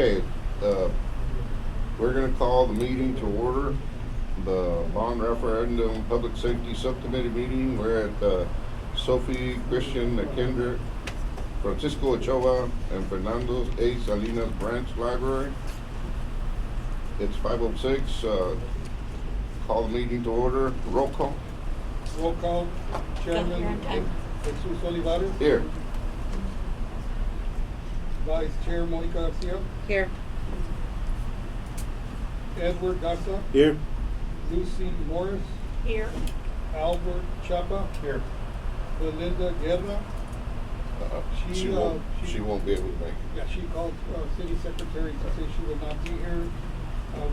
Okay, we're gonna call the meeting to order. The bond referendum public safety subcommittee meeting. We're at Sophie Christian Kendrick, Francisco Ochoa, and Fernando A. Salinas Branch Library. It's 5:06. Call the meeting to order. Roll call. Roll call, Chairman Jesus Olivares. Here. Vice Chair Monica Garcia. Here. Edward Garza. Here. Lucy Morris. Here. Albert Chapa. Here. Belinda Guerra. She won't be able to make it. Yeah, she called City Secretary to say she will not be here.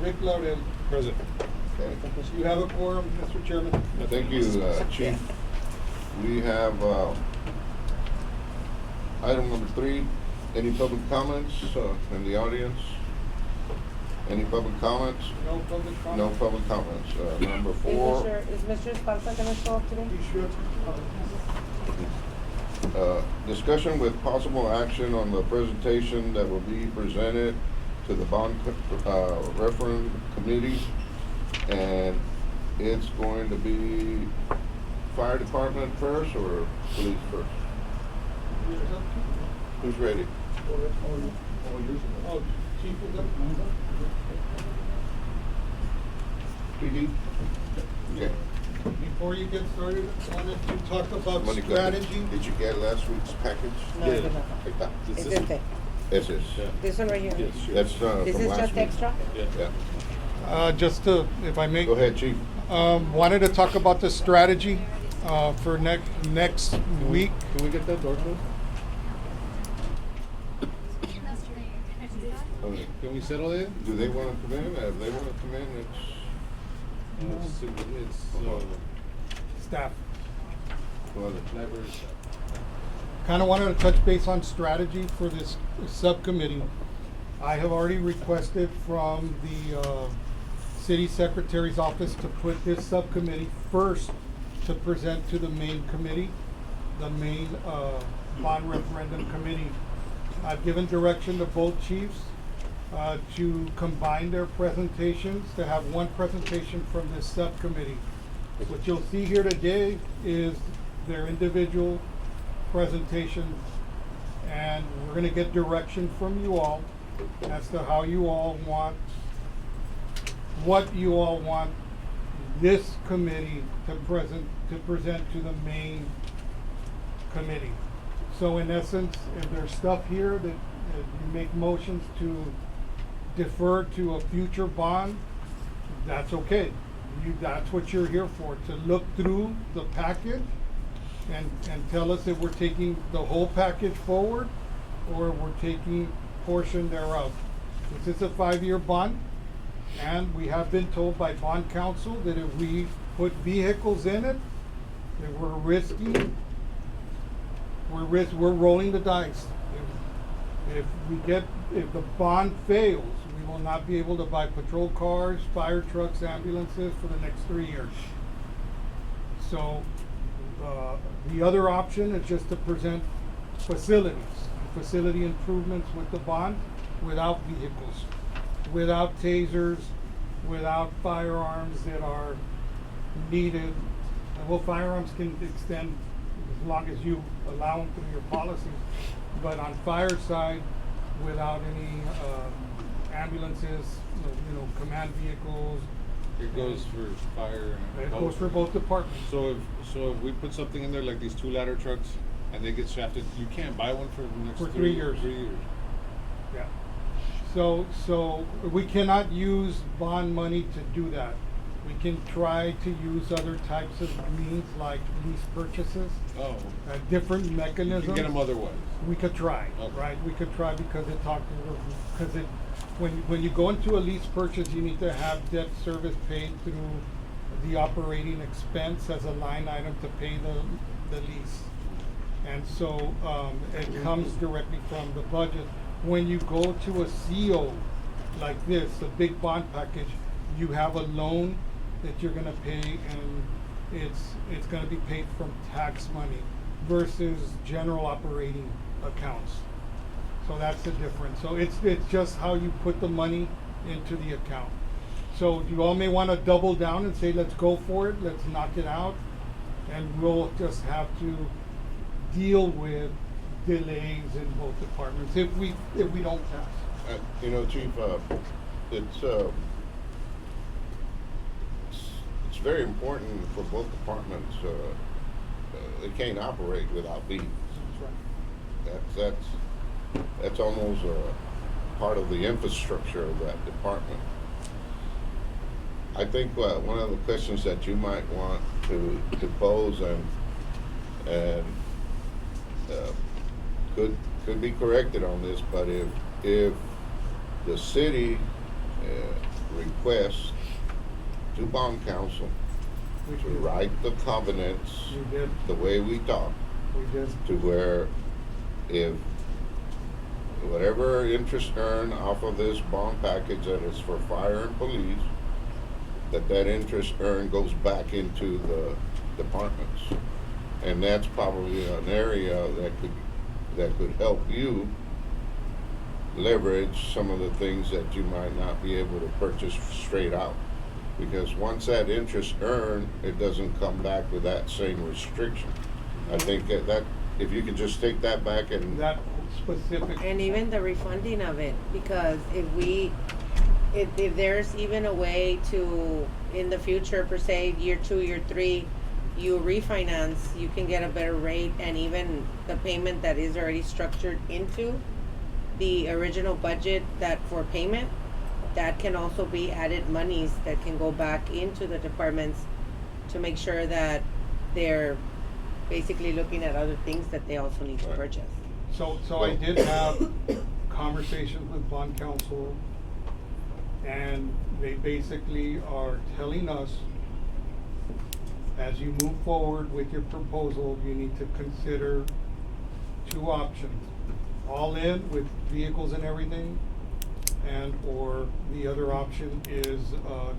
Rick Laurel. Present. Okay. You have a quorum, Mr. Chairman. Thank you, Chief. We have item number 3. Any public comments in the audience? Any public comments? No public comment. No public comments. Number 4. Is Mr. Esparza gonna show up today? He should. Discussion with possible action on the presentation that will be presented to the bond referendum committee, and it's going to be fire department first or police first? Who's ready? Oh, Chief is up. PD? Okay. Before you get started, I wanted to talk about Monica, strategy. did you get last week's package? No, I did not. Ahí está. It's este. This is. This one right here. Yes, sure. That's This from is last just week. extra? Yeah. Just to, if I may. Go ahead, Chief. Wanted to talk about the strategy for next week. Can we get that door closed? Okay. Can we settle it? Do they want to come in? If they want to come in, It's Staff. well, library stuff. Kind of wanted to touch base on strategy for this subcommittee. I have already requested from the city secretary's office to put this subcommittee first to present to the main committee, the main bond referendum committee. I've given direction to both chiefs to combine their presentations, to have one presentation from this subcommittee. What you'll see here today is their individual presentations, and we're gonna get direction from you all as to how you all want, what you all want this committee to present to the main committee. So in essence, if there's stuff here that you make motions to defer to a future bond, that's okay. That's what you're here for, to look through the package and tell us if we're taking the whole package forward or we're taking portion thereof. This is a 5-year bond, and we have been told by bond counsel that if we put vehicles in it, that we're risking, we're rolling the dice. If the bond fails, we will not be able to buy patrol cars, fire trucks, ambulances for the next 3 years. So the other option is just to present facility improvements with the bond, without vehicles, without tasers, without firearms that are needed. Well, firearms can extend as long as you allow them through your policies, but on fire side, without any ambulances, command vehicles. It goes for fire and It goes for both departments. So if we put something in there like these 2 ladder trucks and they get shafted, you can't buy one for the next For 3 years. 3 years. Yeah. So we cannot use bond money to do that. We can try to use other types of means like lease purchases, Oh, different you mechanisms. can get them otherwise. We could try, Okay. right? We could try because when you go into a lease purchase, you need to have debt service paid through the operating expense as a line item to pay the lease. And so it comes directly from the budget. When you go to a CO like this, a big bond package, you have a loan that you're gonna pay, and it's gonna be paid from tax money versus general operating accounts. So that's the difference. So it's just how you put the money into the account. So you all may want to double down and say, let's go for it, let's knock it out, and we'll just have to deal with delays in both departments if we don't pass. You know, Chief, it's very important for both departments. They can't operate without vehicles. That's right. That's almost part of the infrastructure of that department. I think one of the questions that you might want to pose and could be corrected on this, but if the city requests to bond council We to did. write the covenants We did. the way we talk, We did. to where if whatever interest earned off of this bond package that is for fire and police, that interest earned goes back into the departments. And that's probably an area that could help you leverage some of the things that you might not be able to purchase straight out. Because once that interest earned, it doesn't come back with that same restriction. I think that if you can just take that back and That specific. And even the refunding of it, because if there's even a way to, in the future, per se, year 2, year 3, you refinance, you can get a better rate, and even the payment that is already structured into the original budget that for payment, that can also be added monies that can go back into the departments to make sure that they're basically looking at other things that they also need to Right. purchase. So I did have conversations with bond counsel, and they basically are telling us, as you move forward with your proposal, you need to consider 2 options. All in with vehicles and everything, and or the other option is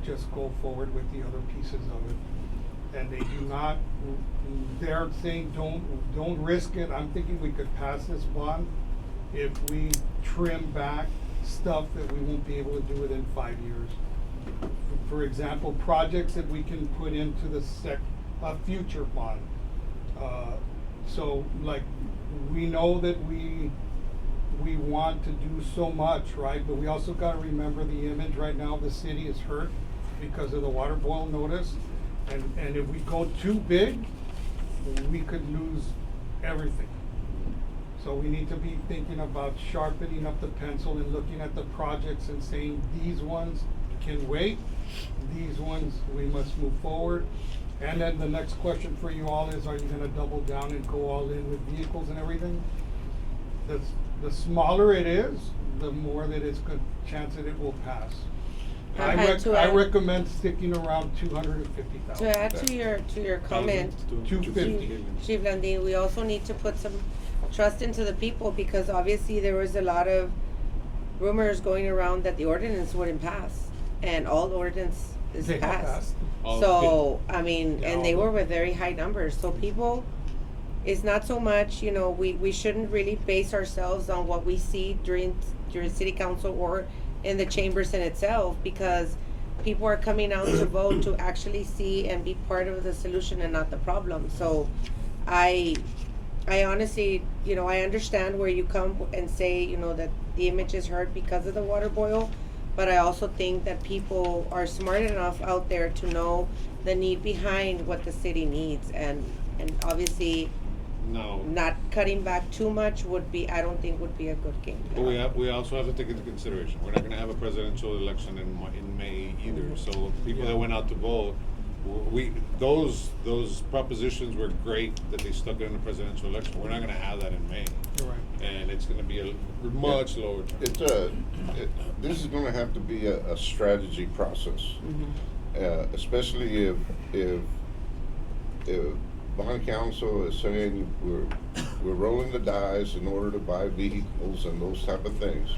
just go forward with the other pieces of it. And they do not, they're saying don't risk it. I'm thinking we could pass this bond if we trim back stuff that we won't be able to do within 5 years. For example, projects that we can put into the future bond. So like, we know that we want to do so much, right? But we also gotta remember the image right now, the city is hurt because of the water boil notice. And if we go too big, we could lose everything. So we need to be thinking about sharpening up the pencil and looking at the projects and saying, these ones can wait, these ones we must move forward. And then the next question for you all is, are you gonna double down and go all in with vehicles and everything? The smaller it is, the more that it's good chance that it will pass. I recommend sticking around 250,000. To add to your comment, 250. Chief Landin, we also need to put some trust into the people, because obviously there was a lot of rumors going around that the ordinance wouldn't pass, and all ordinance is They have passed. All So, I mean, Yeah, and all they the- were with very high numbers, so people, it's not so much, we shouldn't really base ourselves on what we see during city council or in the chambers in itself, because people are coming out to vote to actually see and be part of the solution and not the problem. So I honestly, I understand where you come and say, that the image is hurt because of the water boil, but I also think that people are smart enough out there to know the need behind what the city needs, and obviously No. not cutting back too much I don't think would be a good game plan. But we also have to take into consideration, we're not gonna have a presidential election in May either, so people that went out to vote, those propositions were great that they stuck it in the presidential election. We're not gonna have that in May. Right. And it's gonna be a much lower turnout. this is gonna have to be a strategy process. Especially if bond council is saying we're rolling the dice in order to buy vehicles and those type of things.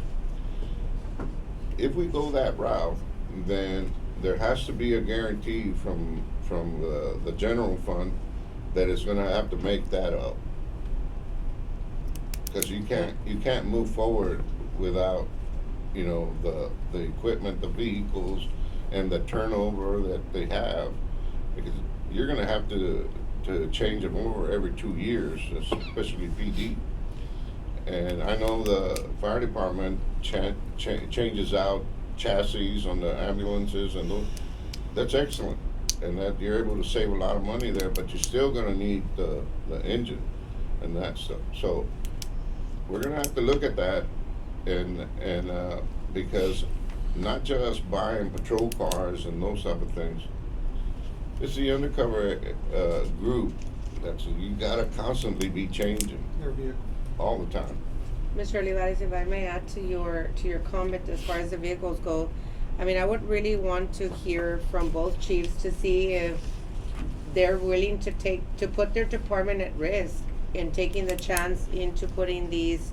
If we go that route, then there has to be a guarantee from the general fund that is gonna have to make that up. Because you can't move forward without, you know, the equipment, the vehicles, and the turnover that they have. Because you're gonna have to change them over every 2 years, especially PD. And I know the fire department changes out chassis on the ambulances and those. That's excellent, and that you're able to save a lot of money there, but you're still gonna need the engine and that stuff. So we're gonna have to look at that, and because not just buying patrol cars and those type of things. It's the undercover group that's, you gotta constantly be changing Their vehicle. all the time. Mr. Olivares, if I may add to your comment as far as the vehicles go, I mean, I would really want to hear from both chiefs to see if they're willing to put their department at risk in taking the chance into putting these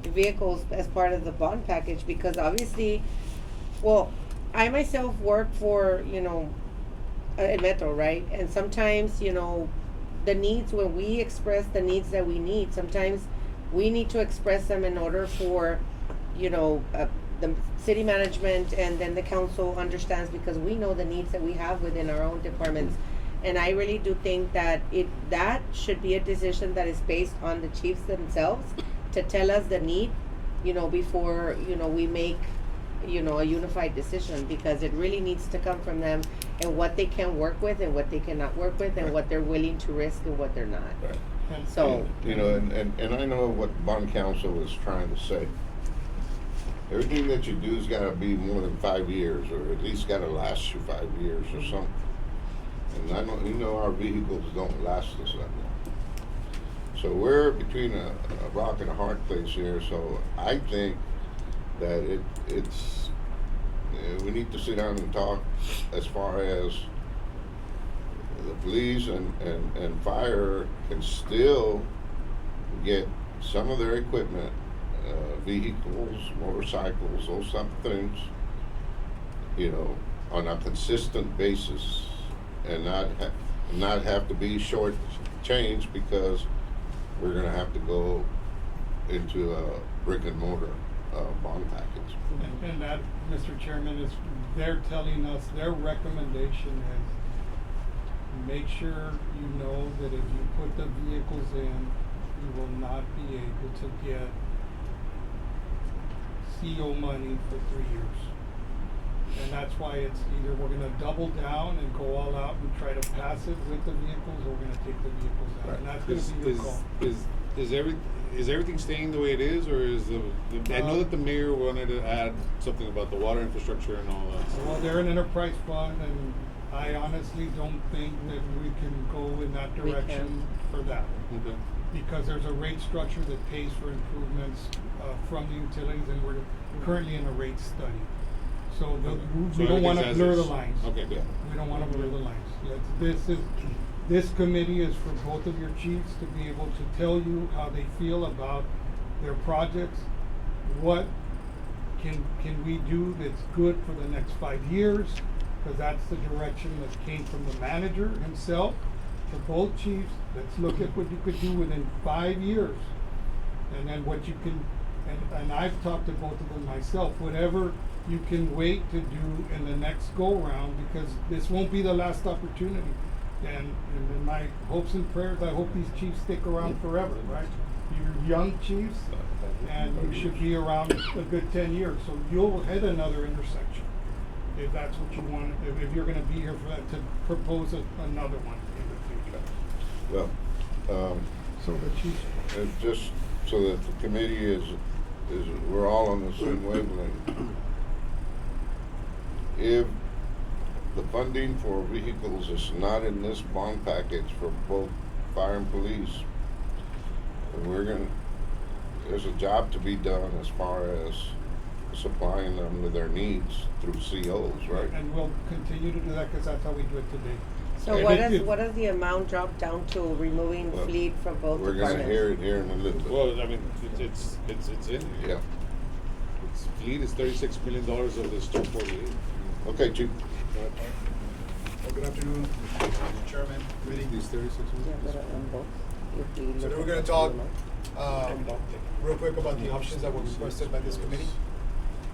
vehicles as part of the bond package, because obviously, well, I myself work for, you know, a Metro, right? And sometimes, you know, the needs, when we express the needs that we need, sometimes we need to express them in order for, you know, the city management and then the council understands, because we know the needs that we have within our own departments. And I really do think that that should be a decision that is based on the chiefs themselves to tell us the need, you know, before, you know, we make, you know, a unified decision, because it really needs to come from them and what they can work with and what they cannot work with, and Right. what they're willing to risk and what they're not. Right. And So, You know, and I know what bond counsel is trying to say. Everything that you do has gotta be more than 5 years, or at least gotta last you 5 years or something. And I know, you know, our vehicles don't last us that long. So we're between a rock and a hard place here, so I think that it's, we need to sit down and talk as far as the police and fire can still get some of their equipment, vehicles, motorcycles, those type of things, you know, on a consistent basis, and not have to be short changed because we're gonna have to go into a brick and mortar bond package. And that, Mr. Chairman, is, they're telling us, their recommendation is, make sure you know that if you put the vehicles in, you will not be able to get CO money for 3 years. And that's why it's either we're gonna double down and go all out and try to pass it with the vehicles, or we're gonna take the vehicles out, and that's gonna be your call. Is everything staying the way it is, or is I know that the mayor wanted to add something about the water infrastructure and all that. Well, they're an enterprise fund, and I honestly don't think that we can go in that We direction for that. Okay. Because there's a rate structure that pays for improvements from the utilities, and we're currently in a rate study. So we don't wanna everything's as blur the is. lines. Okay, good. We don't wanna blur the lines. This committee is for both of your chiefs to be able to tell you how they feel about their projects. What can we do that's good for the next 5 years? Because that's the direction that came from the manager himself to both chiefs. Let's look at what you could do within 5 years. And then what you can, and I've talked to both of them myself, whatever you can wait to do in the next go-round, because this won't be the last opportunity. And in my hopes and prayers, I hope these chiefs stick around forever, right? You're young chiefs, and you should be around a good 10 years. So you'll hit another intersection, if that's what you want, if you're gonna be here for that, to propose another one in the future. Well, So the chiefs, it's just so that the committee is, we're all on the same wavelength. If the funding for vehicles is not in this bond package for both fire and police, then there's a job to be done as far as supplying them with their needs through COs, right? and we'll continue to do that, because that's how we do it today. so And what does the amount drop down to removing Well, fleet from both We're departments? gonna hear it here in a little bit. Well, I mean, it's in here. Yeah. Its fleet is $36 million of this 248. Okay, Chief. Well, good afternoon, Mr. Chairman, committee. These 36 Yeah, million. but on both, if we So look then we're at gonna the talk amount. Real quick about the options that were requested by this committee.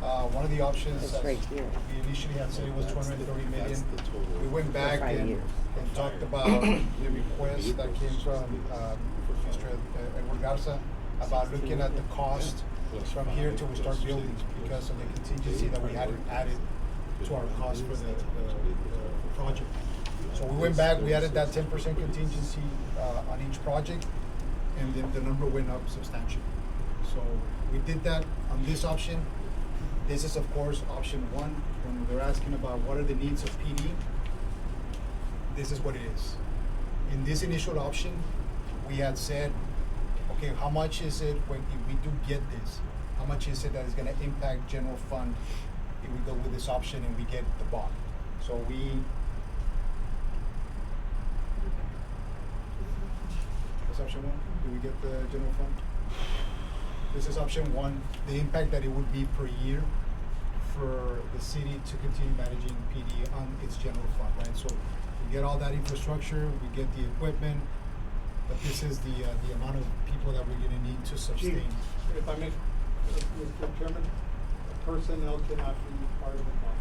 One of the options, It's as right here. we initially had said it was 230 million. We went back For 5 and, years. and talked about the request that came from Mr. Edward Garza about looking at the cost from here till we start building because of the contingency that we hadn't added to our cost for the project. So we went back, we added that 10% contingency on each project, and then the number went up substantially. So we did that on this option. This is, of course, option one. When they're asking about what are the needs of PD, this is what it is. In this initial option, we had said, okay, how much is it when if we do get this? How much is it that is going to impact general fund if we go with this option and we get the bond? So what's option one? Do we get the general fund? This is option one, the impact that it would be per year for the city to continue managing PD on its general fund, right? So we get all that infrastructure, we get the equipment, but this is the amount of people that we're gonna need to sustain. If I may, Mr. Chairman, personnel cannot be part of the bond.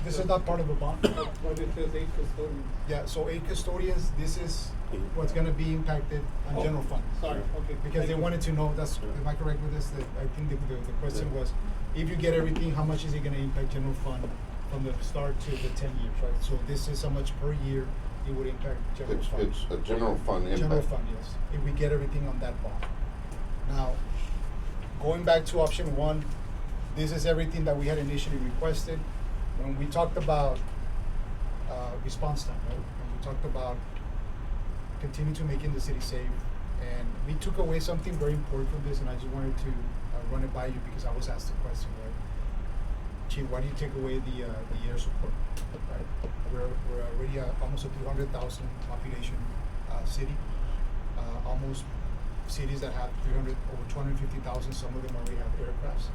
This is not part of a bond. But it says 8 custodians. Yeah, so 8 custodians, this is what's gonna be impacted on general fund. Sorry, okay. Because they Thank you. wanted to know, am I correct with this? That I think the question was, if you get everything, how much is it gonna impact general fund from the start to the 10 years, right? So this is how much per year it would impact general fund. It's a general fund impact. General fund, yes, if we get everything on that bond. Now, going back to option one, this is everything that we had initially requested. When we talked about response time, right? When we talked about continue to making the city safe, and we took away something very important from this, and I just wanted to run it by you because I was asked the question, right? Chief, why do you take away the air support? Right? We're already almost a 200,000 population city. Almost cities that have 300 over 250,000. Some of them already have aircrafts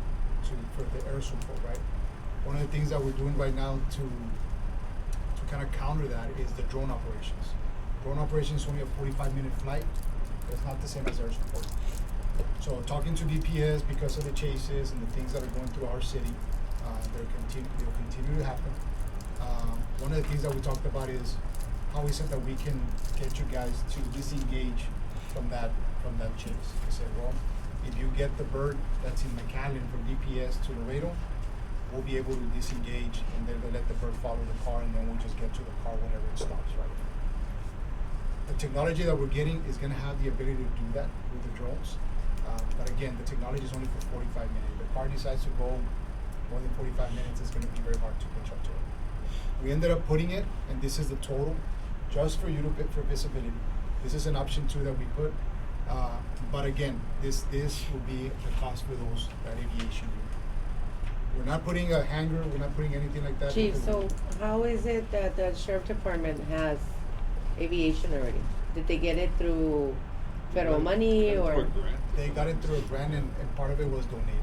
for the air support, right? One of the things that we're doing right now to kind of counter that is the drone operations. Drone operations is only a 45-minute flight. It's not the same as air support. So talking to DPS because of the chases and the things that are going through our city, they'll continue to happen. One of the things that we talked about is how is it that we can get you guys to disengage from that chase. I said, well, if you get the bird that's in McAllen from DPS to Laredo, we'll be able to disengage and then they'll let the bird follow the car and then we'll just get to the car whenever it stops, right? The technology that we're getting is going to have the ability to do that with the drones. But again, the technology is only for 45 minutes. If the car decides to go more than 45 minutes, it's going to be very hard to catch up to it. We ended up putting it, and this is the total, just for you to for visibility. This is an option 2 that we put. But again, this will be the cost for those, that aviation unit. We're not putting a hangar, we're not putting anything like that. Chief, because so how is it that the sheriff department has aviation already? Did they get it through federal money or? they got it through a grant and part of it was donated.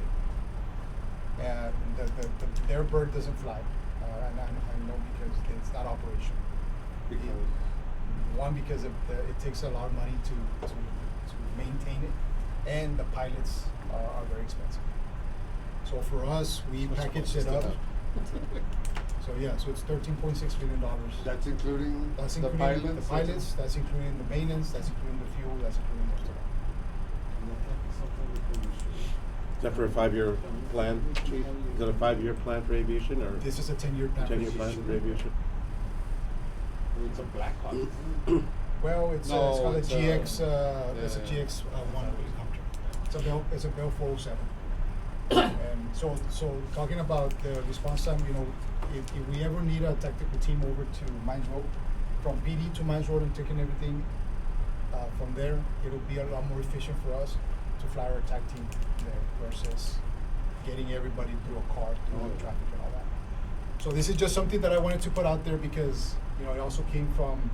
Their bird doesn't fly, and I know because it's not operational. One, because it takes a lot of money to maintain it, and the pilots are very expensive. So for us, we packaged it up. So yeah, so it's $13.6 million. That's including That's the including pilots? the pilots, that's including the maintenance, that's including the fuel, that's including most of it. Is that for a 5-year plan, Chief? Is that a 5-year plan for aviation or This is a 10-year plan. 10-year plan for aviation? It's a Black Hawk. Well, it's No, called a it's GX. It's a yeah. GX 1 helicopter. It's a Bell 407. And so talking about the response time, if we ever need a tactical team over to Mines Road, from PD to Mines Road and taking everything from there, it'll be a lot more efficient for us to fly our attack team there versus getting everybody through a car, through all the traffic and all that. So this is just something that I wanted to put out there because it also came from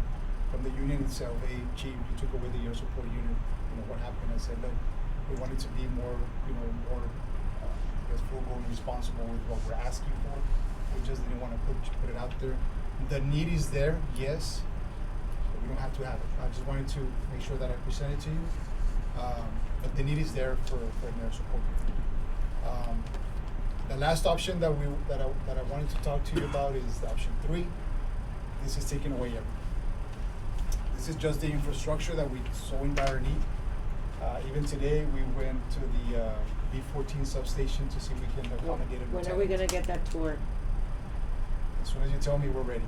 the union itself. Hey, Chief, you took away the air support unit. What happened? I said, look, we wanted to be more frugal and responsible with what we're asking for. We just didn't want to put it out there. The need is there, yes, but we don't have to have it. I just wanted to make sure that I present it to you. But the need is there for their support. The last option that I wanted to talk to you about is option 3. This is taking away everything. This is just the infrastructure that we so in dire need. Even today, we went to the B14 substation to see if we can accommodate it. When are we gonna get that tour? As soon as you tell me, we're ready.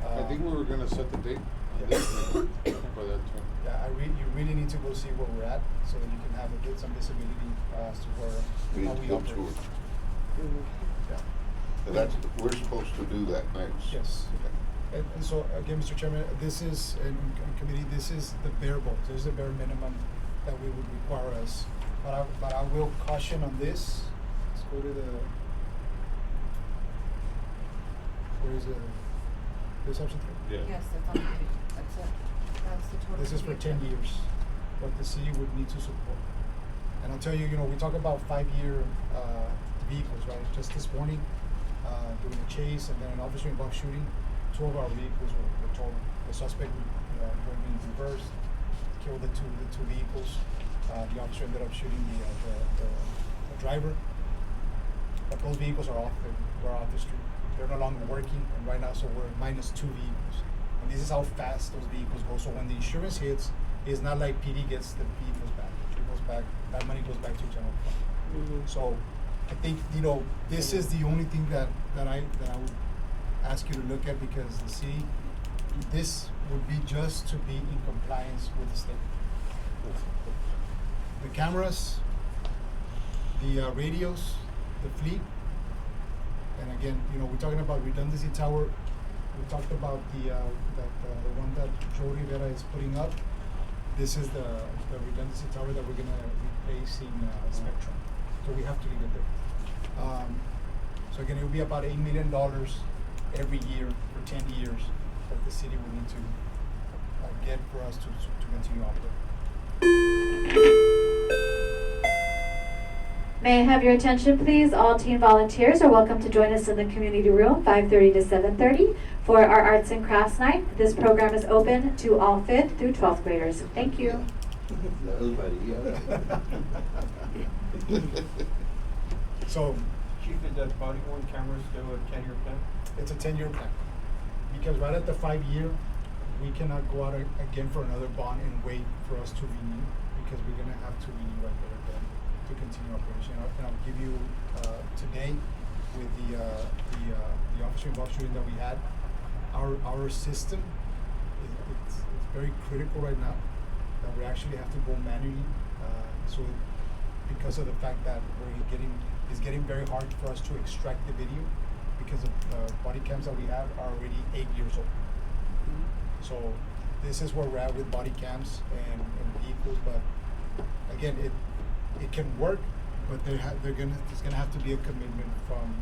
I think we were gonna set the date on Yeah. this for that term. Yeah, you really need to go see where we're at so that you can get some visibility as to We how need we to go operate. tour. Mhm. Yeah. And that's, we're supposed to do that next. Yes. And so, again, Mr. Chairman, this is, and committee, this is the bare bones. This is the bare minimum that we would require us. But I will caution on this. Let's go to where is it? This option 3? Yeah. Yes, that's on the page. That's it. That's the total. This is for 10 years, what the city would need to support. And I'll tell you, we talk about 5-year vehicles, right? Just this morning, doing a chase and then an officer involved shooting, 2 of our vehicles were totaled. The suspect went in reverse, killed the two vehicles. The officer ended up shooting the driver. But those vehicles are off the street. They're no longer working, and right now, so we're minus 2 vehicles. And this is how fast those vehicles go. So when the insurance hits, it's not like PD gets the vehicles back. It goes back. That money goes back to general fund. Mhm. So I think this is the only thing that I would ask you to look at, because the city, this would be just to be in compliance with the state. The cameras, the radios, the fleet, and again, we're talking about redundancy tower. We talked about the one that Joe Rivera is putting up. This is the redundancy tower that we're gonna replace in Spectrum. So we have to leave it there. So again, it will be about $8 million every year for 10 years that the city will need to get for us to continue operating. May I have your attention, please? All teen volunteers are welcome to join us in the community room, 5:30 to 7:30, for our arts and crafts night. This program is open to all 5th through 12th graders. Thank you. So Chief, is that body worn camera still a 10-year plan? it's a 10-year plan, because right at the 5-year, we cannot go out again for another bond and wait for us to renew, because we're gonna have to renew right there again to continue operation. And I'll give you today with the officer involved shooting that we had, our system it's very critical right now that we actually have to go manually. Because of the fact that it's getting very hard for us to extract the video, because of the body cams that we have are already 8 years old. So this is where we're at with body cams and vehicles, but again, it can work, but there's gonna have to be a commitment from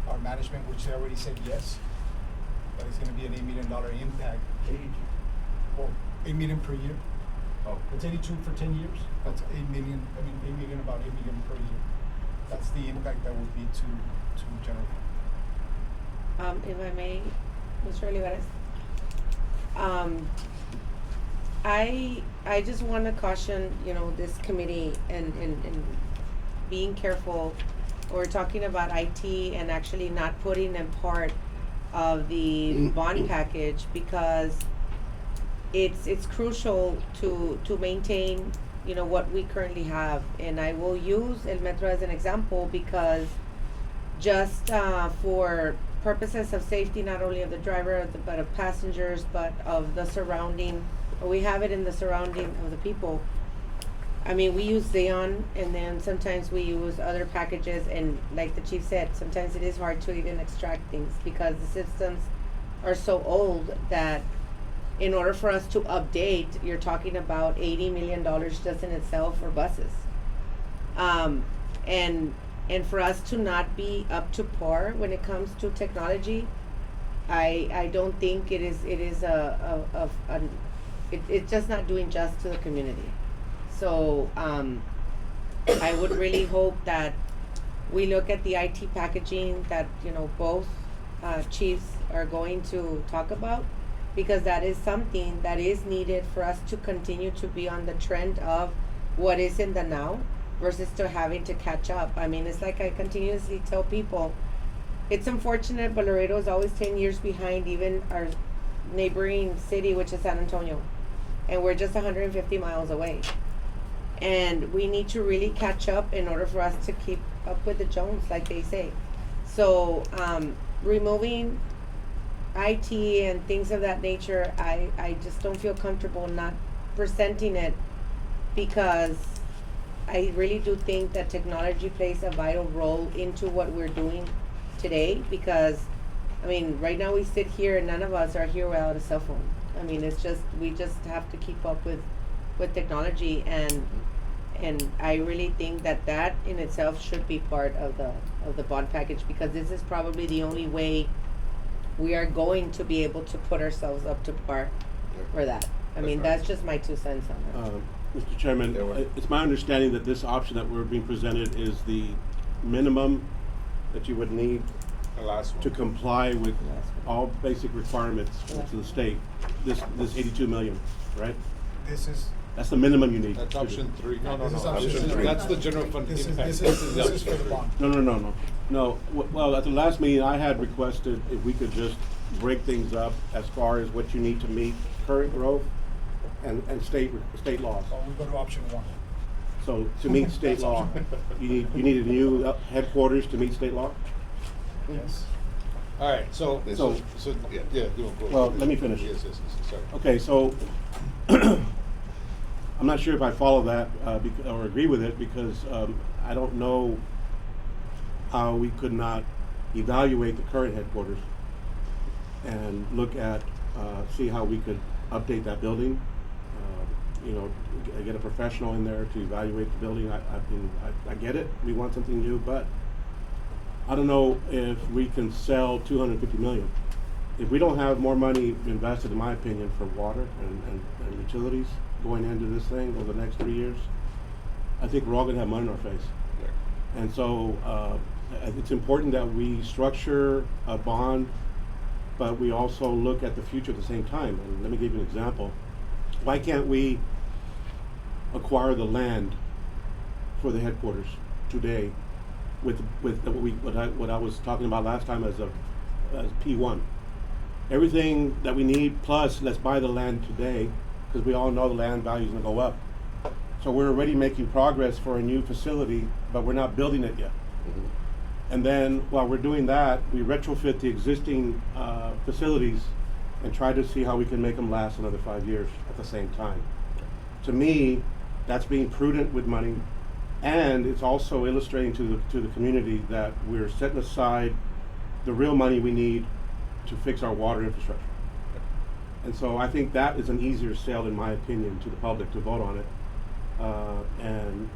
our management, which they already said yes, but it's gonna be an $8 million impact. Well, $8 million per year. Oh. It's 82 for 10 years. That's 8 million. I mean, 8 million, about 8 million per year. That's the impact that would be to general fund. If I may, Mr. Olivares, I just want to caution, this committee and being careful. We're talking about IT and actually not putting in part of the bond package, because it's crucial to maintain, what we currently have. And I will use El Metro as an example, because just for purposes of safety, not only of the driver, but of passengers, but of the surrounding, we have it in the surrounding of the people. I mean, we use Xeon, and then sometimes we use other packages, and like the chief said, sometimes it is hard to even extract things, because the systems are so old that in order for us to update, you're talking about $80 million just in itself for buses. And for us to not be up to par when it comes to technology, I don't think it's just not doing just to the community. So I would really hope that we look at the IT packaging that both chiefs are going to talk about, because that is something that is needed for us to continue to be on the trend of what is in the now versus to having to catch up. I mean, it's like I continuously tell people, it's unfortunate, but Laredo is always 10 years behind even our neighboring city, which is San Antonio. And we're just 150 miles away. And we need to really catch up in order for us to keep up with the Jones, like they say. So, removing IT and things of that nature, I just don't feel comfortable not presenting it, because I really do think that technology plays a vital role into what we're doing today. Because, I mean, right now we sit here and none of us are here without a cell phone. I mean, it's just, we just have to keep up with technology, and I really think that in itself should be part of the bond package, because this is probably the only way we are going to be able to put ourselves up to par for that. I mean, right. that's just my 2 cents on it. Mr. Chairman, Yeah, well- it's my understanding that this option that we're being presented is the minimum that you would need The last one. to comply with Last one. all basic requirements to the state. This 82 million, right? This is, That's the minimum you need. That's option 3. No, This is option option 3. three. That's the general fund this is, impact. this This is, the this is option for the three. bond. No. Well, at the last meeting, I had requested if we could just break things up as far as what you need to meet current growth and state laws. So we go to option 1. So to meet state law, you need a new headquarters to meet state law? Yes. All right, so This So- is- yeah, go. Well, let me finish. Yes, sorry. Okay, so I'm not sure if I follow that or agree with it, because I don't know how we could not evaluate the current headquarters and look at, see how we could update that building. Get a professional in there to evaluate the building. I get it, we want something new, but I don't know if we can sell 250 million. If we don't have more money invested, in my opinion, for water and utilities going into this thing over the next 3 years, I think we're all gonna have mud in our face. And so, it's important that we structure a bond, but we also look at the future at the same time. And let me give you an example. Why can't we acquire the land for the headquarters today with what I was talking about last time as P1? Everything that we need, plus let's buy the land today, because we all know the land value is gonna go up. So we're already making progress for a new facility, but we're not building it yet. And then while we're doing that, we retrofit the existing facilities and try to see how we can make them last another 5 years at the same time. To me, that's being prudent with money, and it's also illustrating to the community that we're setting aside the real money we need to fix our water infrastructure. And so I think that is an easier sale, in my opinion, to the public to vote on it. And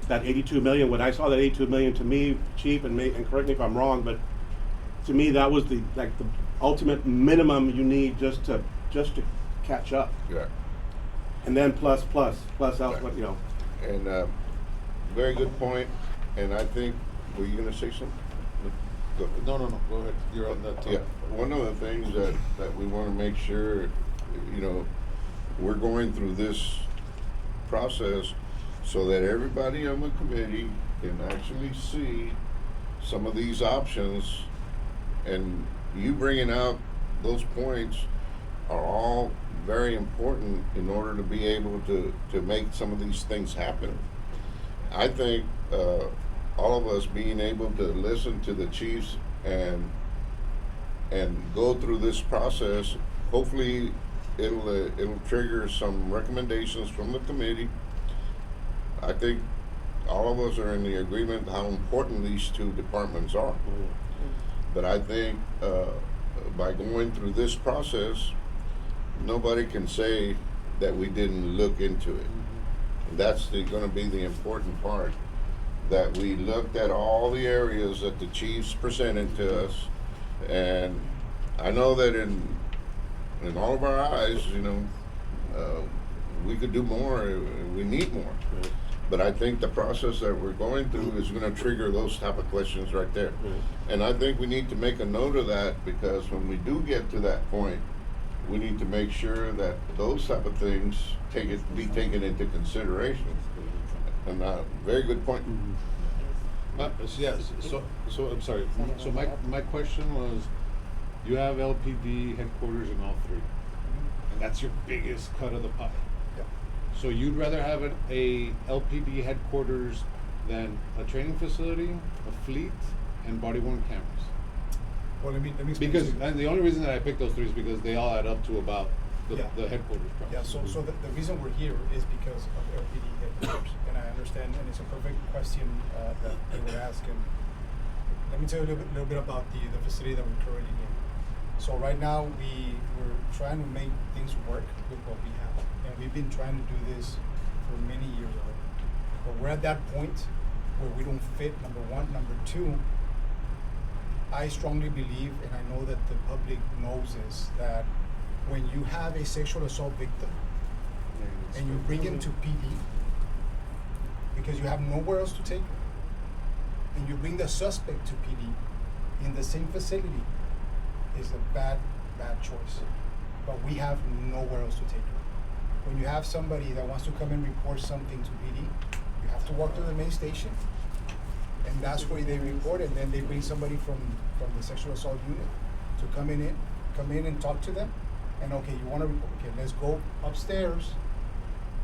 that 82 million, when I saw that 82 million, to me, Chief, and correct me if I'm wrong, but to me that was the ultimate minimum you need just to catch up. Yeah. And then plus else, Right. And very good point. And I think, were you gonna say something? Go ahead. No, go ahead. You're on that Yeah, topic. one of the things that we want to make sure, we're going through this process so that everybody on the committee can actually see some of these options, and you bringing out those points are all very important in order to be able to make some of these things happen. I think all of us being able to listen to the chiefs and go through this process, hopefully it'll trigger some recommendations from the committee. I think all of us are in the agreement how important these two departments are. But I think by going through this process, nobody can say that we didn't look into it. That's going to be the important part, that we looked at all the areas that the chiefs presented to us. And I know that in all of our eyes, we could do more, we need more. But I think the process that we're going through is going to trigger those type of questions right there. And I think we need to make a note of that, because when we do get to that point, we need to make sure that those type of things be taken into consideration. And, very good point. Yes, so I'm sorry, so my question was, you have LPD headquarters in all three, and that's your biggest cut of the pie. Yeah. So you'd rather have a LPD headquarters than a training facility, a fleet, and body worn cameras? Well, let me explain Because, to you. and the only reason that I picked those three is because they all add up to about Yeah. the headquarters price. Yeah, so the reason we're here is because of LPD headquarters, and I understand, and it's a perfect question that they were asking. Let me tell you a little bit about the facility that we're currently in. So right now, we're trying to make things work with what we have, and we've been trying to do this for many years already. But we're at that point where we don't fit, number one. Number two, I strongly believe, and I know that the public knows this, that when you have a sexual assault victim and you bring him to PD because you have nowhere else to take him, and you bring the suspect to PD in the same facility, is a bad choice. But we have nowhere else to take him. When you have somebody that wants to come and report something to PD, you have to walk to the main station, and that's where they report it. And then they bring somebody from the sexual assault unit to come in and talk to them. And okay, you want to report? Okay, let's go upstairs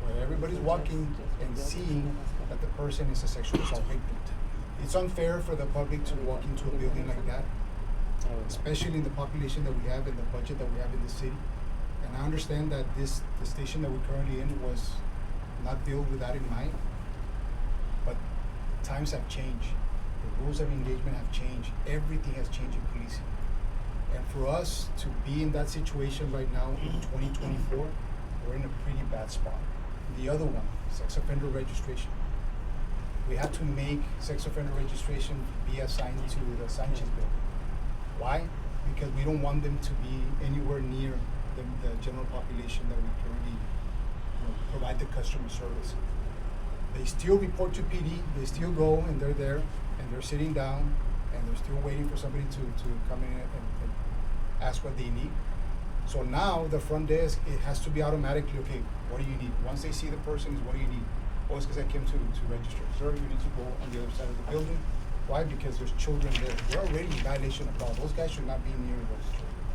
where everybody's walking and seeing that the person is a sexual assault victim. It's unfair for the public to walk into a building like that, especially in the population that we have and the budget that we have in the city. And I understand that the station that we're currently in was not built with that in mind, but times have changed. The rules of engagement have changed. Everything has changed in policing. And for us to be in that situation right now in 2024, we're in a pretty bad spot. The other one, sex offender registration. We have to make sex offender registration be assigned to the Sanchez building. Why? Because we don't want them to be anywhere near the general population that we currently provide the customer service. They still report to PD, they still go and they're there and they're sitting down and they're still waiting for somebody to come in and ask what they need. So now the front desk, it has to be automatically, okay, what do you need? Once they see the person, is what do you need? Oh, it's because I came to register. Sir, you need to go on the other side of the building. Why? Because there's children there. They're already in violation of law. Those guys should not be near those children.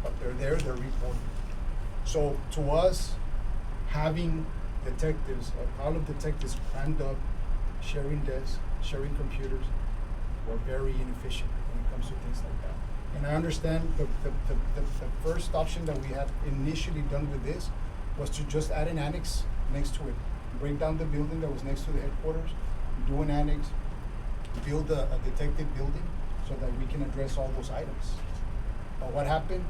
But they're there, they're reporting. So to us, having detectives, all of detectives crammed up, sharing desks, sharing computers, we're very inefficient when it comes to things like that. And I understand the first option that we had initially done with this was to just add an annex next to it. Break down the building that was next to the headquarters, do an annex, build a detective building so that we can address all those items. But what happened?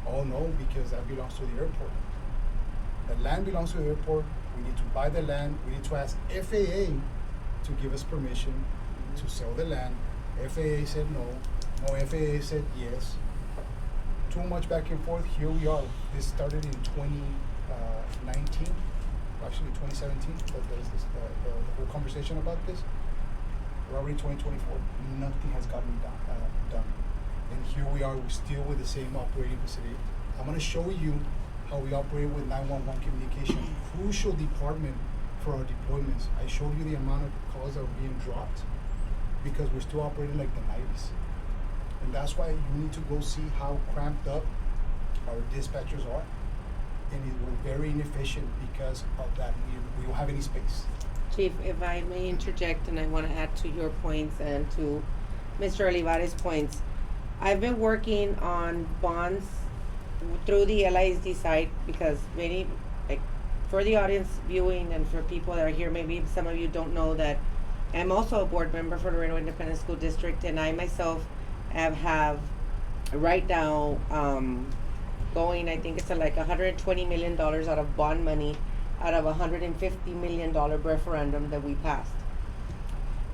Oh no, because that belongs to the airport. The land belongs to the airport. We need to buy the land. We need to ask FAA to give us permission to sell the land. FAA said no. No, FAA said yes. Too much back and forth. Here we are. This started in 2019, actually 2017. The whole conversation about this. We're already 2024. Nothing has gotten done. And here we are. We're still with the same operating facility. I'm going to show you how we operate with 911 communication. Crucial department for our deployments. I showed you the amount of calls that are being dropped because we're still operating like the 90s. And that's why you need to go see how cramped up our dispatchers are. And we're very inefficient because of that. We don't have any space. Chief, if I may interject, and I want to add to your points and to Mr. Olivares' points. I've been working on bonds through the LISD site because many, like, for the audience viewing and for people that are here, maybe some of you don't know that I'm also a board member for Laredo Independent School District, and I myself have right now going, I think it's like $120 million out of bond money out of $150 million referendum that we passed.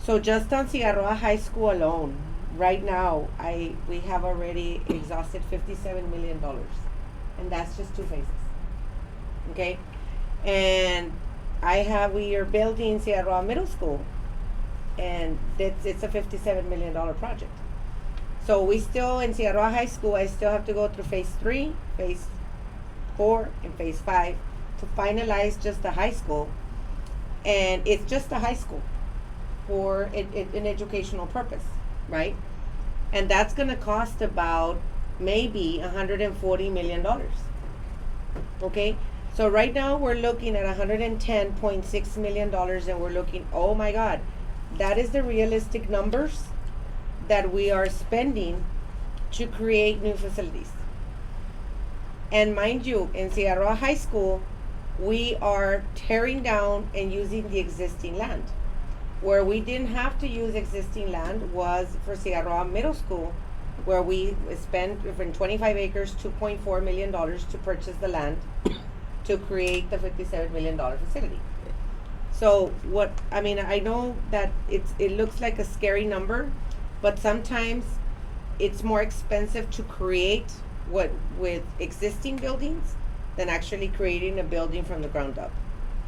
So just on Cigarroa High School alone, right now, we have already exhausted $57 million, and that's just 2 phases. Okay, and we are building Cigarroa Middle School, and it's a $57 million project. So we still, in Sierra High School, I still have to go through phase 3, phase 4, and phase 5 to finalize just the high school. And it's just a high school for an educational purpose, right? And that's gonna cost about maybe $140 million. Okay? So right now we're looking at $110.6 million, and we're looking, oh my God, that is the realistic numbers that we are spending to create new facilities. And mind you, in Sierra High School, we are tearing down and using the existing land. Where we didn't have to use existing land was for Sierra Middle School, where we spent from 25 acres, $2.4 million to purchase the land to create the $57 million facility. So I know that it looks like a scary number, but sometimes it's more expensive to create with existing buildings than actually creating a building from the ground up.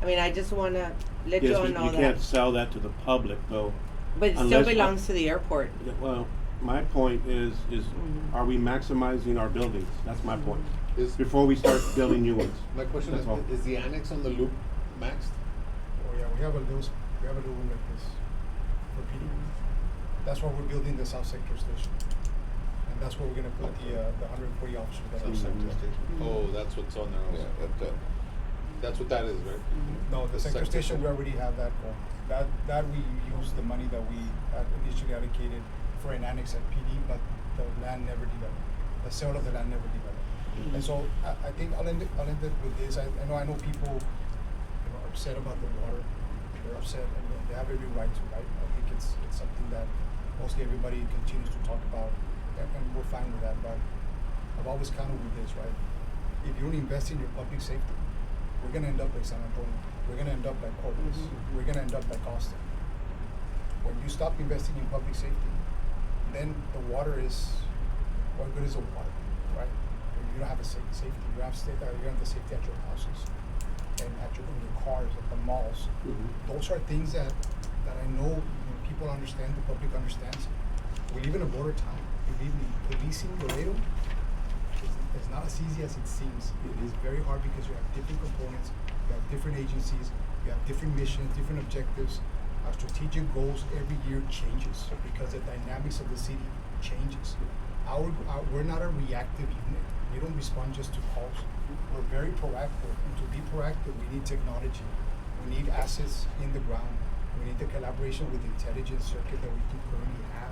I mean, I just want to let you Yes, all you know that. can't sell that to the public though. But it still unless- belongs to the airport. Yeah, well, my point is, Mhm. are we maximizing our buildings? That's my point. Is- Before we start building new ones. My question That's all. is the annex on the loop maxed? Oh yeah, we have a little room like this for PD. That's why we're building the South Sector station. And that's where we're gonna put the 140 officers that are Some sent. sector station. Oh, that's what's on there Yeah, also. That's what that is, right? No, the sector station, we already have that going. That we use the money that we had initially allocated for an annex at PD, but the land never developed. The sale of the land never developed. And so I think I'll end it with this. I know people upset about the water. They're upset and they have every right to, right? I think it's something that mostly everybody continues to talk about, and we're fine with that, but I've always counted with this, right? If you don't invest in your public safety, we're gonna end up like San Antonio. We're gonna end up like Corpus. We're gonna end up like Austin. When you stop investing in public safety, then the water is, what good is the water, right? If you don't have a safety, you don't have the safety at your houses and in your cars, at the malls. Those are things that I know people understand, the public understands. We live in a border town. Believe me, policing Laredo is not as easy as it seems. It is very hard because you have different components, you have different agencies, you have different missions, different objectives. Our strategic goals every year changes because the dynamics of the city changes. We're not a reactive unit. We don't respond just to calls. We're very proactive, and to be proactive, we need technology. We need assets in the ground. We need the collaboration with the intelligence circuit that we do currently have.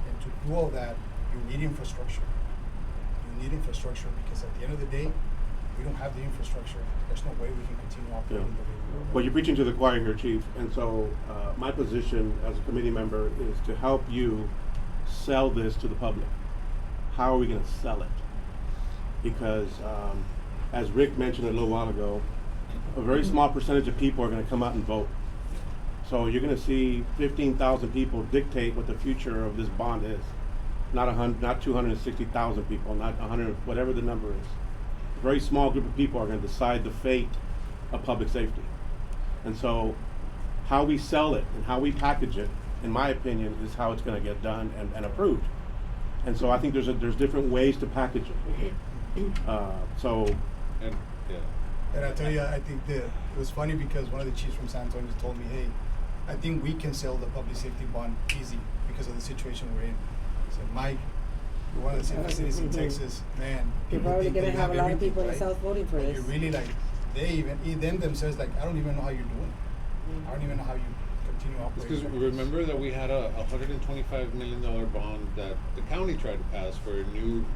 And to do all that, you need infrastructure. You need infrastructure because at the end of the day, we don't have the infrastructure. There's no way we can continue operating the way we are. Well, you're preaching to the choir here, Chief, and so my position as a committee member is to help you sell this to the public. How are we gonna sell it? Because as Rick mentioned a little while ago, a very small percentage of people are gonna come out and vote. So you're gonna see 15,000 people dictate what the future of this bond is. Not 260,000 people, not 100, whatever the number is. A very small group of people are gonna decide the fate of public safety. And so how we sell it and how we package it, in my opinion, is how it's gonna get done and approved. And so I think there's different ways to package it. So And yeah. And I tell you, I think it was funny because one of the chiefs from San Antonio told me, hey, I think we can sell the public safety bond easy because of the situation we're in. I said, Mike, you're one of the safest cities in Texas, man. You're people probably think gonna they have a lot of everything, people in the right? South voting for But this. you're really like, them themselves, like, I don't even know how you're doing. I don't even know how you continue Because operating. remember that we had a $125 million bond that the county tried to pass for a new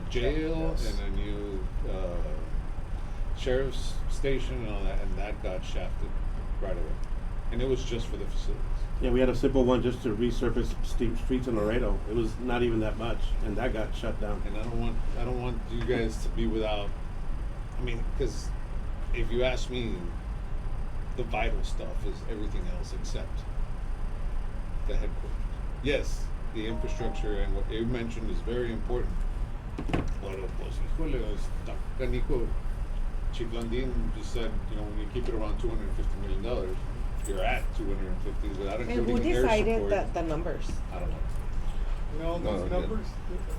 jail Yes. and a new sheriff's station and all that, and that got shafted right away. And it was just for the facilities. yeah, we had a simple one just to resurface streets in Laredo. It was not even that much, and that got shut down. And I don't want you guys to be without. I mean, because if you ask me, the vital stuff is everything else except the headquarters. Yes, the infrastructure and what you mentioned is very important. Pero pues, híjole, está canijo. Chiclandín just said, when you keep it around $250 million, you're at 250 without And including who air decided support. the numbers? I don't know. No, No, those yeah. numbers,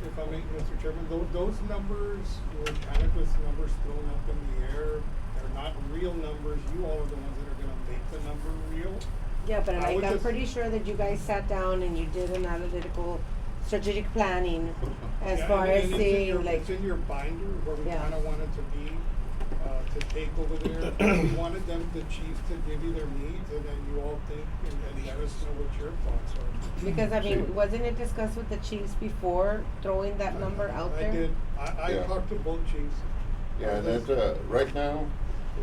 if I may, Mr. Chairman, those numbers were kind of just numbers thrown up in the air. They're not real numbers. You all are the ones that are gonna make the number real. Yeah, but I like, would I'm just- pretty sure that you guys sat down and you did an analytical, strategic planning as Yeah, far and as it's in seeing your- like. It's in your binder where we Yeah. kinda wanted to be, to take over there. We wanted them, the chiefs, to give you their needs, and then you all think, and let us know what your thoughts are. Because I See. mean, wasn't it discussed with the chiefs before throwing that number out there? I did, I Yeah. talked to both chiefs. Yeah, and that, right now,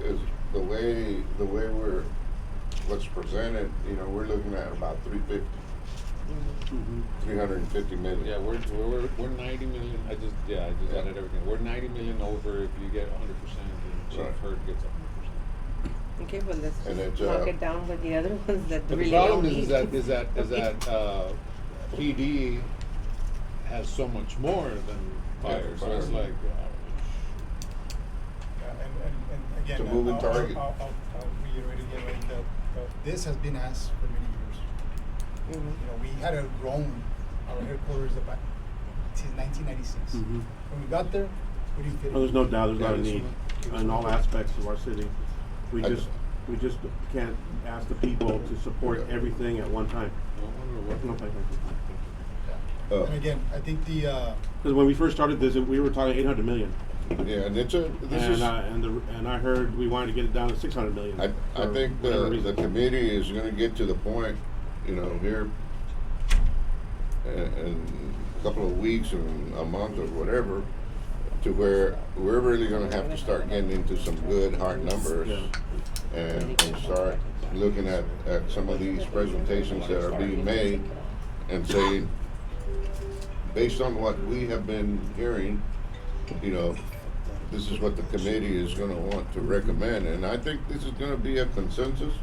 is the way what's presented, you know, we're looking at about 350, Mhm. 350 million. Yeah, we're 90 million, I just Yeah. added everything. We're 90 million over if you get 100% and Chief Right. Hurd gets 100%. Okay, well, let's And just it's, knock it down with the other ones that But really the problem don't is need. that PD has so much more than fire, so it's fire. like, And again, It's a moving target. I'll reiterate again, right, this has been asked for many years. Mhm. You know, we had grown our headquarters about, since 1996. Mhm. When we got there, we didn't fit Well, there's no doubt, there's Yeah, not a there's need one. in all aspects of our city. We I- just can't ask the people to support Yeah. everything at one time. I wonder No, what. thank you. And again, I think Because when we first started this, we were talking 800 million. Yeah, and this And is, I heard we wanted to get it down to 600 million. I for think whatever the reason. committee is gonna get to the point, you know, here in a couple of weeks or a month or whatever, to where we're really gonna have to start getting into some good hard numbers. Yeah. And start looking at some of these presentations that are being made and saying, based on what we have been hearing, you know, this is what the committee is gonna want to recommend, and I think this is gonna be a consensus,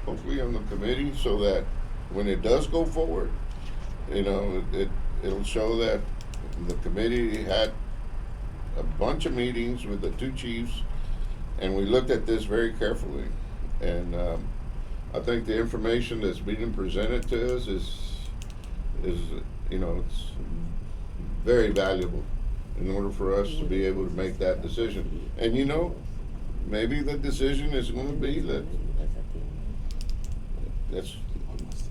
hopefully on the committee, so that when it does go forward, you know, it'll show that the committee had a bunch of meetings with the two chiefs, and we looked at this very carefully. And I think the information that's being presented to us is, you know, it's very valuable in order for us to be able to make that decision. And you know, maybe the decision is gonna be that, let's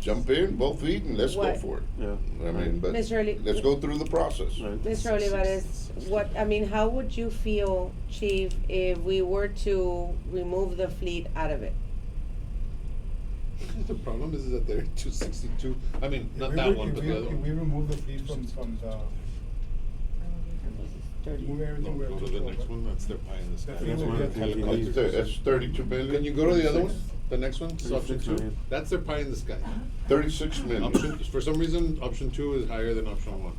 jump in both feet and let's go What- for it. Yeah. I mean, but Mr. Oli- let's go through the process. Right. Mr. Olivares, how would you feel, Chief, if we were to remove the fleet out of it? The problem is that they're 262, I mean, If not we that re- one, if but we- the other If we one. remove the fleet from the, move No, everything where go to the next one, that's their pie in the sky. That's That's one of the That's TVs. that's 32 million. Can you go to the other one, the next one, it's option 36 two, million. that's their pie in the sky. 36 million. Option, for some reason, option two is higher than option one.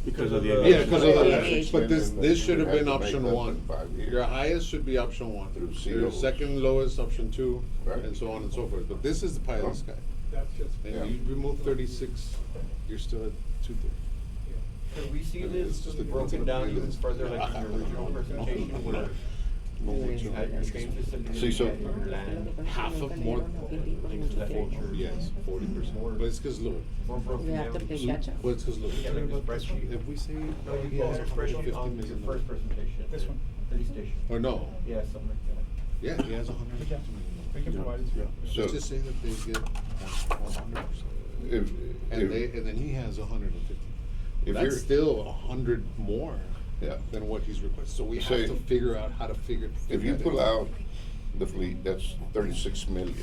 Because of the Yeah, because of the Yeah. elections, but this should have We been have to make option that one. in 5 years. Your highest should be option one. Through Your COs. second lowest, option two, Right. and so on and so forth, but this is the pie in the sky. That's just. And Yeah. you remove 36, you're still at 230. Could we see It's this just a- broken down even further, like in your original presentation, where you had your game facility, See, you so- had your land, Half of more, things of that nature? yes, 40%, but it's because look, More broken We have to down? pay catch up. well, it's because look, Yeah, like the spreadsheet. if we say, No, he you has had a spreadsheet 150 on your million. first presentation. This one. Police station. Or no, Yeah, something like that. yeah, he has 150 we can million. provide it to you. So- Let's just say that they get 100%. If, And then he has 150. If That's you're- still 100 more yeah. than what he's requested. So we Say- have to figure out how to figure. If you that pull in. out the fleet, that's 36 million.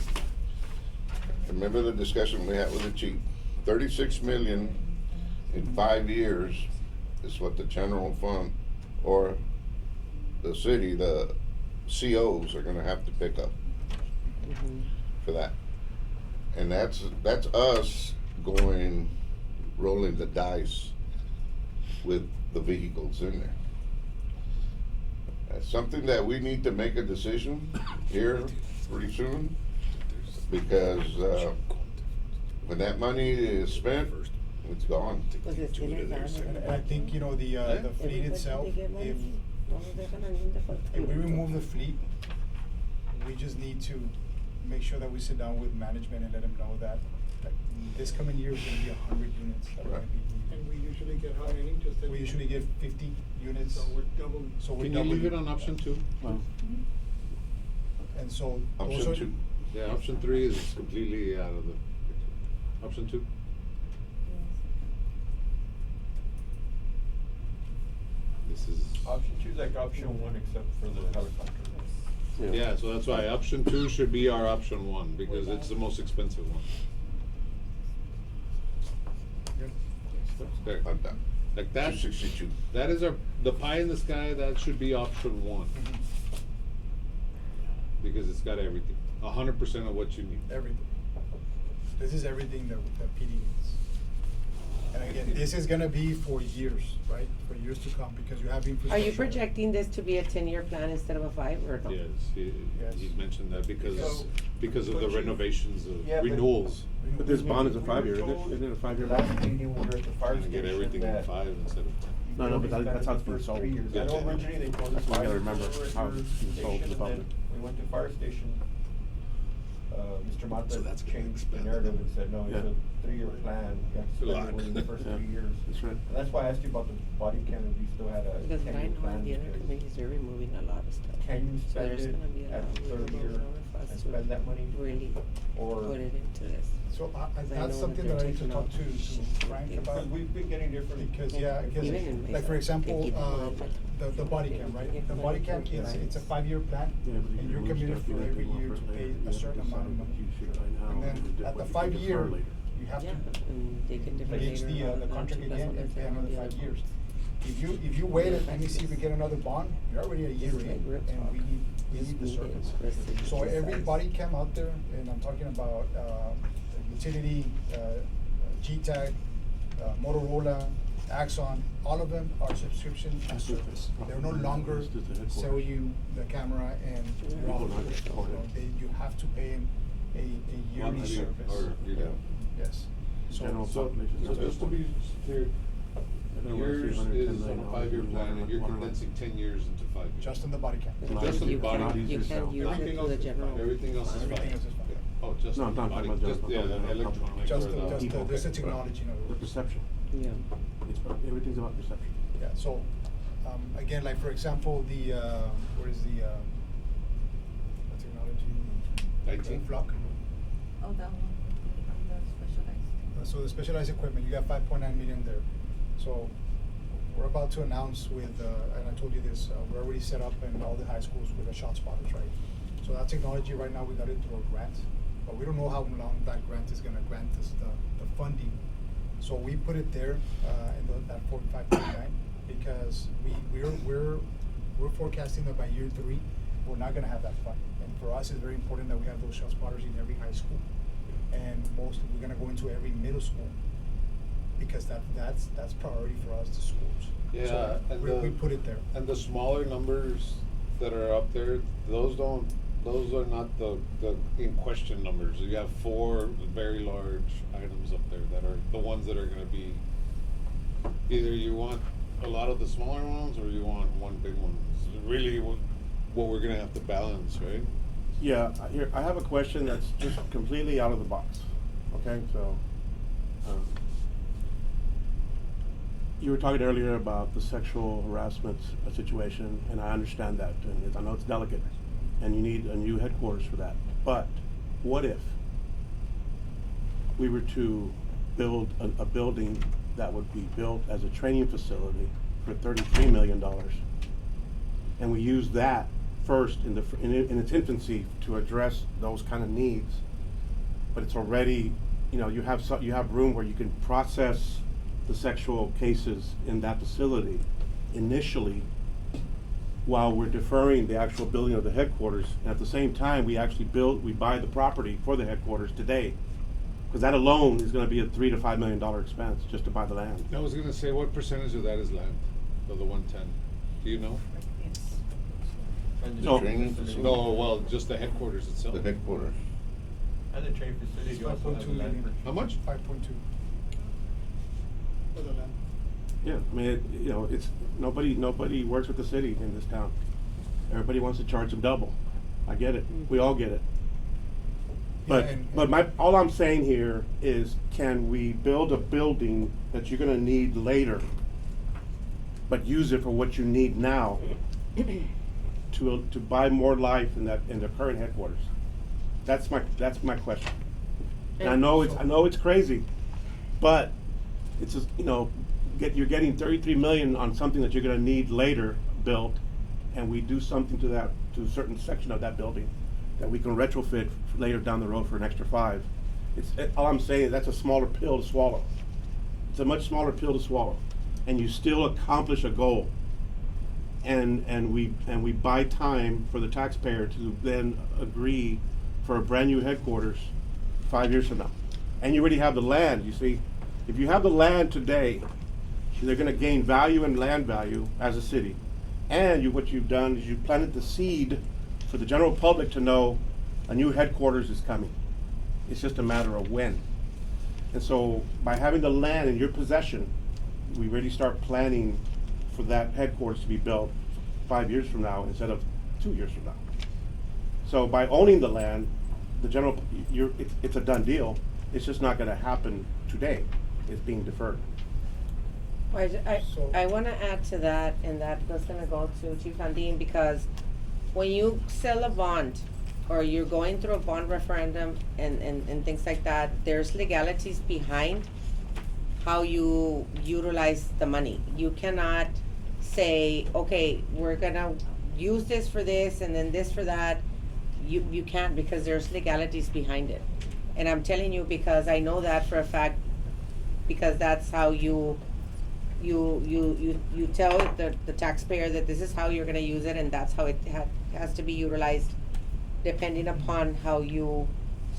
Remember the discussion we had with the chief? 36 million in 5 years is what the general fund or the city, the COs are gonna have to pick up for that. And that's us rolling the dice with the vehicles in there. That's something that we need to make a decision here pretty soon, because, when that money is spent, it's gone. Was it still in that? And I think, you know, the fleet itself, if we remove the fleet, we just need to make sure that we sit down with management and let them know that like, this coming year is gonna be 100 units that are gonna Right. be needed. And we usually get how many? Just We usually get 50 units. So we're doubling. So we're Can you leave it doubling. on option 2? Well, And so those Option are. 2. Yeah, option 3 is completely out of the picture. Option 2? This is, Option two is like option one except for the helicopter. yeah, so that's why option 2 should be our option 1, because it's the most expensive one. Yep. There. Like that. Like that, 262. that is the pie in the sky, that should be option 1. Because it's got everything, 100% of what you need. Everything. This is everything that PD needs. And again, this is gonna be for years, right? For years to come, because you have Are infrastructure. you projecting this to be a 10-year plan instead of a 5 or no? Yes, he Yes. mentioned that because So- of the but you- renovations of Yeah, but- renewals. but this bond is a We 5-year, were isn't it? told Isn't it a 5-year Last bond? meeting, we were at the fire Trying to station. get everything in that 5 instead of 10. you No, no, only but spend that's how it it's the been first sold. 3 years. Yeah, I know yeah. originally they told us You gotta 5 remember years how at your it's been sold to station, the and public. then we went to fire station. Mr. Mata So that's gonna changed the expand the narrative and number. said, no, it's Yeah. a 3-year plan, you have to A spend lot. it within the first Yeah. 3 years. That's right. And that's why I asked you about the body cam, if you still had a Because what I 10-year know, plan. the other because committees, they're removing a lot of stuff. Can you So spend there's it gonna be a at lot the of third wiggle year room for us and to spend that money? really Or- put it into this. So I that's know something that that I they're need to taking talk out to Frank things. about. Because we've been getting different. Because, yeah, because, Even in like, for Mesa, example, they keep it the body cam, right? The body cam is, it's a 5-year plan, Yeah, but you and you're can move committed stuff, you for have to every go year for to it pay later. You a have to certain amount of decide money. what you shoot right now And then and at the what you 5 can year, defer later. you have Yeah, to and they can defer engage later on the contract that's again what and they're pay another saying, 5 the years. other If you wait and let me see if we get another bond, you're already a year It's like in, real and talk. we need the Just need service. it for us to So every decide. body cam out there, and I'm talking about, utility, G-Tag, Motorola, Axon, all of them are subscription and service. They're no longer This is the headquarters. sell you the camera and you're off. People not get recorded. You have to pay them a yearly Monthly service. or, you know. Yes. General So, population. so just to be clear, I don't wanna see yours 110 is on million a dollars 5-year in plan, and you're water line. condensing 10 years into 5 years. Just on the body cam. It's not Just easy- the body. not easy You to can sell. use it through the general. Everything else is fund. Everything fine. else is fine. Oh, just No, the I'm not body, talking about just, general yeah, public, the I'm talking about electronics Just or the, the. just the technology, in other The words. perception. Yeah. It's about, everything's about perception. Yeah, so, again, like for example, where is the technology? IT? Flock. Oh, that one would be on the specialized. So the specialized equipment, you got 5.9 million there. So we're about to announce with, and I told you this, we're already set up in all the high schools with the shot spotters, right? So that technology right now, we got it through a grant, but we don't know how long that grant is gonna grant us the funding. So we put it there, in that 45.9, because we're forecasting that by year 3, we're not gonna have that fund. And for us, it's very important that we have those shot spotters in every high school. And mostly, we're gonna go into every middle school, because that's priority for us, the schools. Yeah, So and we put it there. And the smaller numbers that are up there, those are not the in question numbers. You have 4 very large items up there that are the ones that are gonna be, either you want a lot of the smaller ones or you want one big one. It's really what we're gonna have to balance, right? Yeah, here, I have a question that's just completely out of the box, okay, so, you were talking earlier about the sexual harassment situation, and I understand that, and I know it's delicate, and you need a new headquarters for that, but what if we were to build a building that would be built as a training facility for $33 million, and we use that first in its infancy to address those kind of needs, but it's already, you know, you have room where you can process the sexual cases in that facility initially, while we're deferring the actual building of the headquarters, and at the same time we buy the property for the headquarters today, because that alone is going to be a $3 to $5 million expense just to buy the land. I was gonna say, what percentage of that is land, of the 110? Do you know? And the No. Training facility. No, well, just the headquarters itself. The headquarters. And the training facility, It's you also have 5.2 the land million. purchase. How much? 5.2. For the land. Yeah, I mean, it's nobody works with the city in this town. Everybody wants to charge them double. I get it. We all get it. But, and- all I'm saying here is, can we build a building that you're gonna need later, but use it for what you need now to buy more life in the current headquarters? That's my question. And I know it's crazy, but it's just, you're getting 33 million on something that you're gonna need later built, and we do something to a certain section of that building that we can retrofit later down the road for an extra 5. All I'm saying is that's a smaller pill to swallow. It's a much smaller pill to swallow, and you still accomplish a goal. And we buy time for the taxpayer to then agree for a brand new headquarters 5 years from now. And you already have the land, you see. If you have the land today, they're gonna gain value and land value as a city. And what you've done is you've planted the seed for the general public to know a new headquarters is coming. It's just a matter of when. And so by having the land in your possession, we really start planning for that headquarters to be built 5 years from now instead of 2 years from now. So by owning the land, it's a done deal. It's just not gonna happen today. It's being deferred. I want to add to that, and that's gonna go to Chief Landine, because when you sell a bond, or you're going through a bond referendum and things like that, there's legalities behind how you utilize the money. You cannot say, okay, we're gonna use this for this and then this for that. You can't, because there's legalities behind it. And I'm telling you because I know that for a fact, because that's how you tell the taxpayer that this is how you're gonna use it, and that's how it has to be utilized, depending upon how you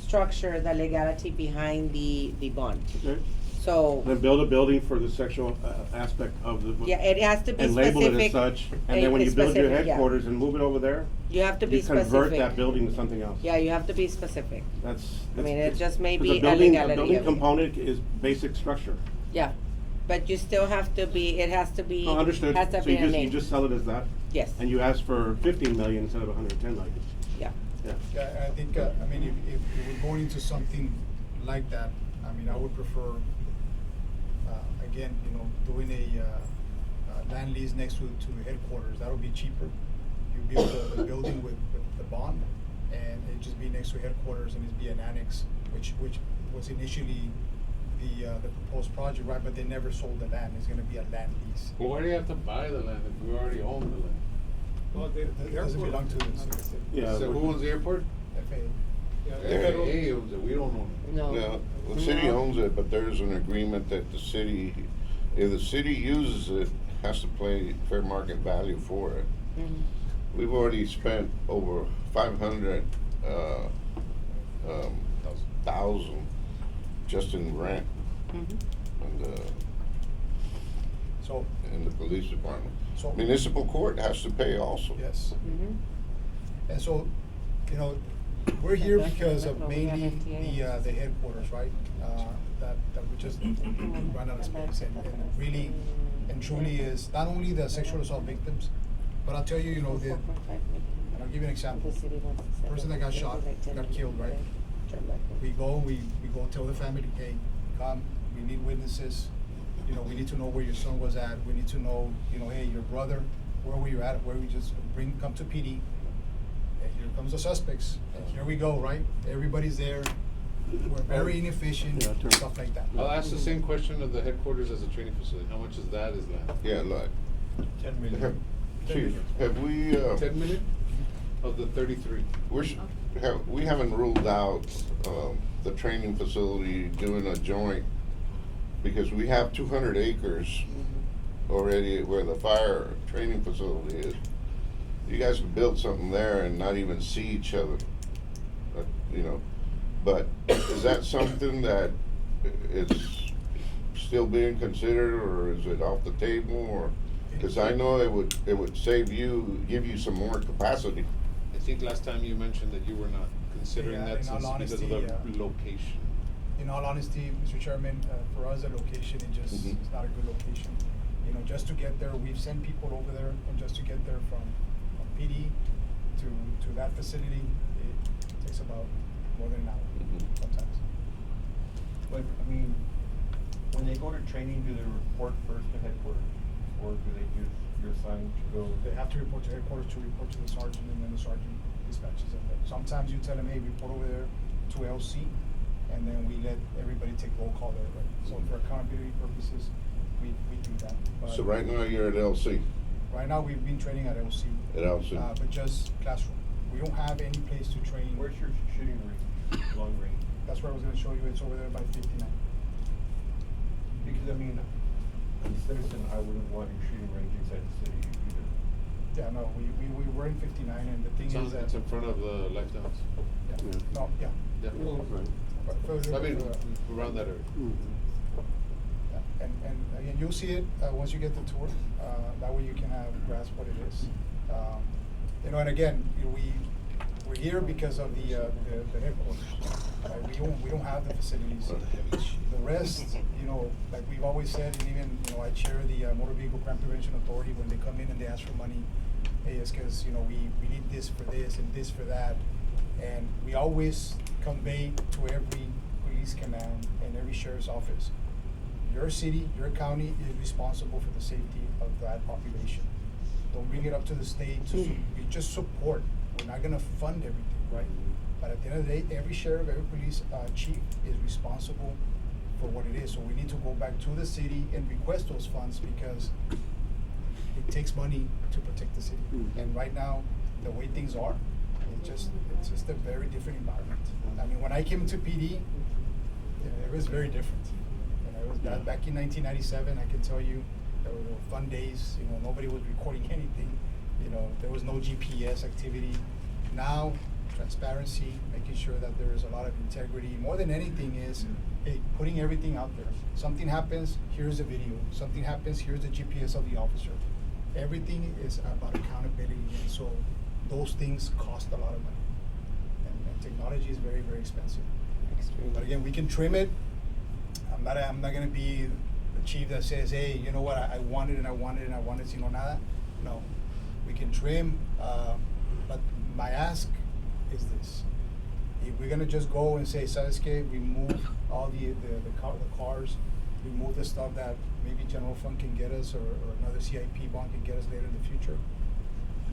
structure the legality behind the bond. Okay. So, Then build a building for the sexual aspect of the. yeah, it has to be and specific. label it as such, and then when you build your specific, yeah. headquarters and move it over there, You have to be you specific. convert that building to something else. Yeah, you have to be specific. That's. I mean, it just may 'cause be a a building, legality a building of it. component is basic structure. Yeah, but you still have to be, it has to be, No, understood. has to So be a you name. just sell it as that? Yes, And you ask for 15 million instead of 110 million? yeah. Yeah. Yeah, I think, if we're going into something like that, I would prefer, again, doing a land lease next to the headquarters. That would be cheaper. You build the building with the bond, and it'd just be next to headquarters, and it'd be an annex, which was initially the proposed project, right? But they never sold the land. It's gonna be a land lease. Well, why do you have to buy the land if we already own the land? Well, It doesn't belong to the city. Yeah. So who owns the airport? FAA. FAA owns it, we don't own it. No. No, the city owns it, but there's an agreement that the city, if the city uses it, has to pay fair market value for it. Mhm. We've already spent over 500 thousand just in rent Mhm. So, in the police department. So- Municipal court has to pay also. yes. Mhm. And so, we're here That's because of no, we have mainly FTAs. the headquarters, right? That we just run out of space, and really and truly is not only the sexual assault victims, but I'll tell you, and I'll give you an example. Person that got shot, got killed, right? We go tell the family, hey, come, we need witnesses. We need to know where your son was at. We need to know, hey, your brother, where were you at? Where we just come to PD. And here comes the suspects. And here we go, right? Everybody's there. We're very inefficient, Yeah, turn. stuff like that. I'll ask the same question of the headquarters as a training facility. How much is that is land? Yeah, like, 10 million. have, Chief, have we, 10 million of the 33? we haven't ruled out, the training facility doing a joint, because we have 200 acres already where the fire training facility is. You guys could build something there and not even see each other, but is that something that is still being considered, or is it off the table, or? Because I know it would give you some more capacity. I think last time you mentioned that you were not considering Yeah, that in all since because of honesty, the location. In all honesty, Mr. Chairman, for us, the location is Mhm. it's not a good location. Just to get there, we've sent people over there, and just to get there from PD to that facility, it takes about more than an hour. they go to training, do they report first to headquarters? Or do they just, you're assigned to go? They have to report to headquarters to report to the sergeant, and then the sergeant dispatches them. Sometimes you tell them, hey, report over there to LC, and then we let everybody take roll call there, right? So for accountability purposes, we do that. But So right now you're at LC, right now, we've been training at LC. at LC. But just classroom. We don't have any place to train. Where's your shooting range, long range? That's what I was gonna show you, it's over there by 59. Because I mean, as a citizen, I wouldn't want your shooting range inside the city either. Yeah, no, we were in 59, and the thing is that. It's in front of the Lifestyle House. Yeah, no, yeah. Yeah. Right. But further, I mean, uh, around that area. yeah, and again, you'll see it, once you get the tour, that way you can grasp what it is. You know, and again, we're here because of the headquarters. We don't have the facilities. The rest, you know, like we've always said, and even, you know, I chair the Motor Vehicle Crime Prevention Authority. When they come in and they ask for money, hey, it's because, you know, we need this for this and this for that. And we always convey to every police command and every sheriff's office, your city, your county is responsible for the safety of that population. Don't bring it up to the state. We just support. We're not gonna fund everything, right? But at the end of the day, every sheriff, every police chief is responsible for what it is. So we need to go back to the city and request those funds because it takes money to protect the city. And right now, the way things are, it's just a very different environment. I mean, when I came into PD, you know, it was very different. You know, it was back in 1997. I can tell you, there were fun days. You know, nobody was recording anything. You know, there was no GPS activity. Now, transparency, making sure that there is a lot of integrity. More than anything is, hey, putting everything out there. Something happens, here's the video. Something happens, here's the GPS of the officer. Everything is about accountability, and so those things cost a lot of money. And technology is very, very expensive. Extremely. But again, we can trim it. I'm not gonna be the chief that says, hey, you know what, I want it and I want it and I want it, sino nada. No, we can trim, but my ask is this. If we're gonna just go and say, ¿sabes qué? Remove all the cars, remove the stuff that maybe general fund can get us or another CIP bond can get us later in the future,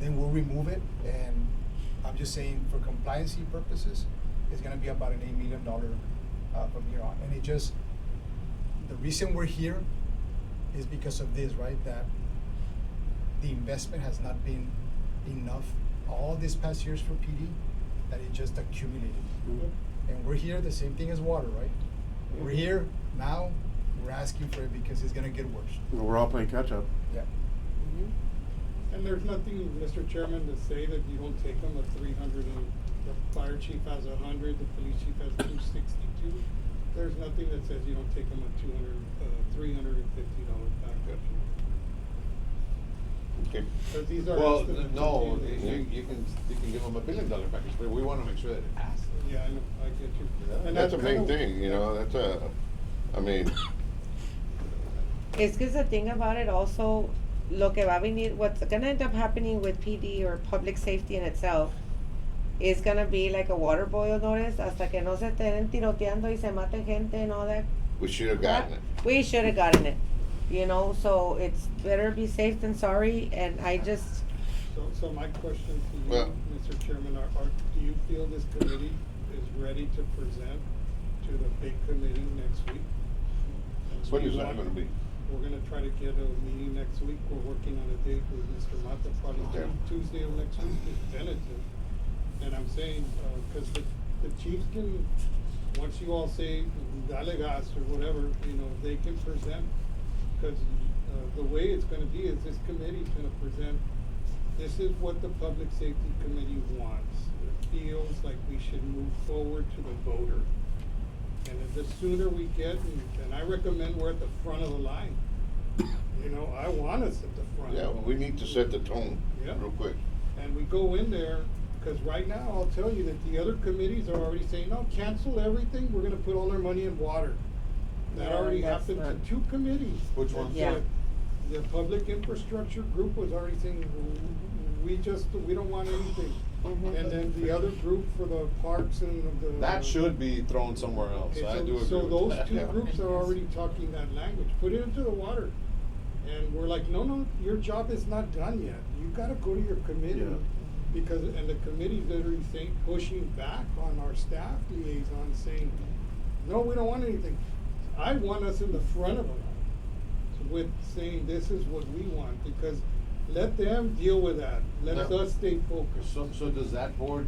then we'll remove it. And I'm just saying, for compliancy purposes, it's gonna be about an $8 million from here on. And the reason we're here is because of this, right? That the investment has not been enough all these past years for PD, that it just accumulated. And we're here, the same thing as water, right? We're here now, we're asking for it because it's gonna get worse. We're all playing catch up. Yeah. And there's nothing, Mr. Chairman, to say that you don't take them at 300 and the fire chief has 100, the police chief has 262. There's nothing that says you don't take them at $350 package. Okay. Because these are Well, estimates. no, you can give them $1 billion package, but we wanna make sure that it passes. Yeah, I know, I get you. And That's a big kind of- thing, you know, I mean, Es que the thing about it also, lo que va a venir, what's gonna end up happening with PD or public safety in itself is gonna be like a water boil notice hasta que no se estén tiroteando y se maten gente and all that. we should have gotten it. We should have gotten it, you know, so it's better be safe than sorry, and I just, So my question to you, Well- Mr. Chairman, do you feel this committee is ready to present to the big committee next week? When is that gonna be? We're gonna try to get a meeting next week. We're working on a date with Mr. Mata, probably Okay. Tuesday of next week, is tentative. And I'm saying, cause the chiefs can, once you all say, dale gas or whatever, you know, they can present. Cause, the way it's gonna be is this committee's gonna present, this is what the Public Safety Committee wants. It feels like we should move forward to the voter. And the sooner we get, and I recommend we're at the front of the line. You know, I want us at the front. Yeah, we need to set the tone Yeah. real quick. And we go in there, cause right now, I'll tell you that the other committees are already saying, no, cancel everything, we're gonna put all our money in water. That Yeah, already that's happened not- to 2 committees. Which ones? Yeah. The Public Infrastructure Group was already saying, we don't want anything. Mhm. And then the other group for the parks and the. That should be thrown somewhere else. Okay, I so- do agree So with those that. two Yeah. groups are already talking that language, put it into the water. And we're like, no, your job is not done yet, you gotta go to your committee. Yeah. Because, and the committee's literally saying, pushing back on our staff liaison, saying, no, we don't want anything. I want us in the front of them with saying, this is what we want, because let them deal with that, let No. us stay focused. So does that board,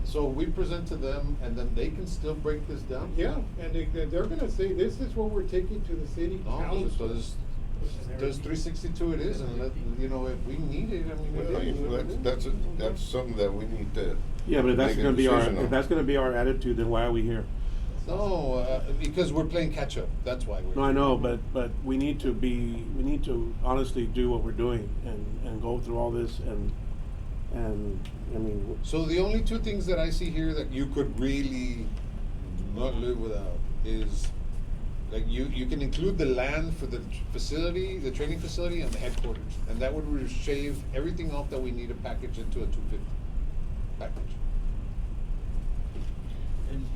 so we present to them and then they can still break this down? Yeah, and they're gonna say, this is what we're taking to the city No, council. does 362 it is, and let, you know, if we need it, I mean, Well, that's something that we need to. Yeah, but if that's make a gonna be our, decision on. if that's gonna be our attitude, then why are we here? No, because we're playing catch up, that's why we're. No, I know, but we need to honestly do what we're doing and go through all this and, I mean. So the only two things that I see here that you could really not live without is, like, you can include the land for the facility, the training facility, and the headquarters, and that would shave everything off that we need to package into a 250 package.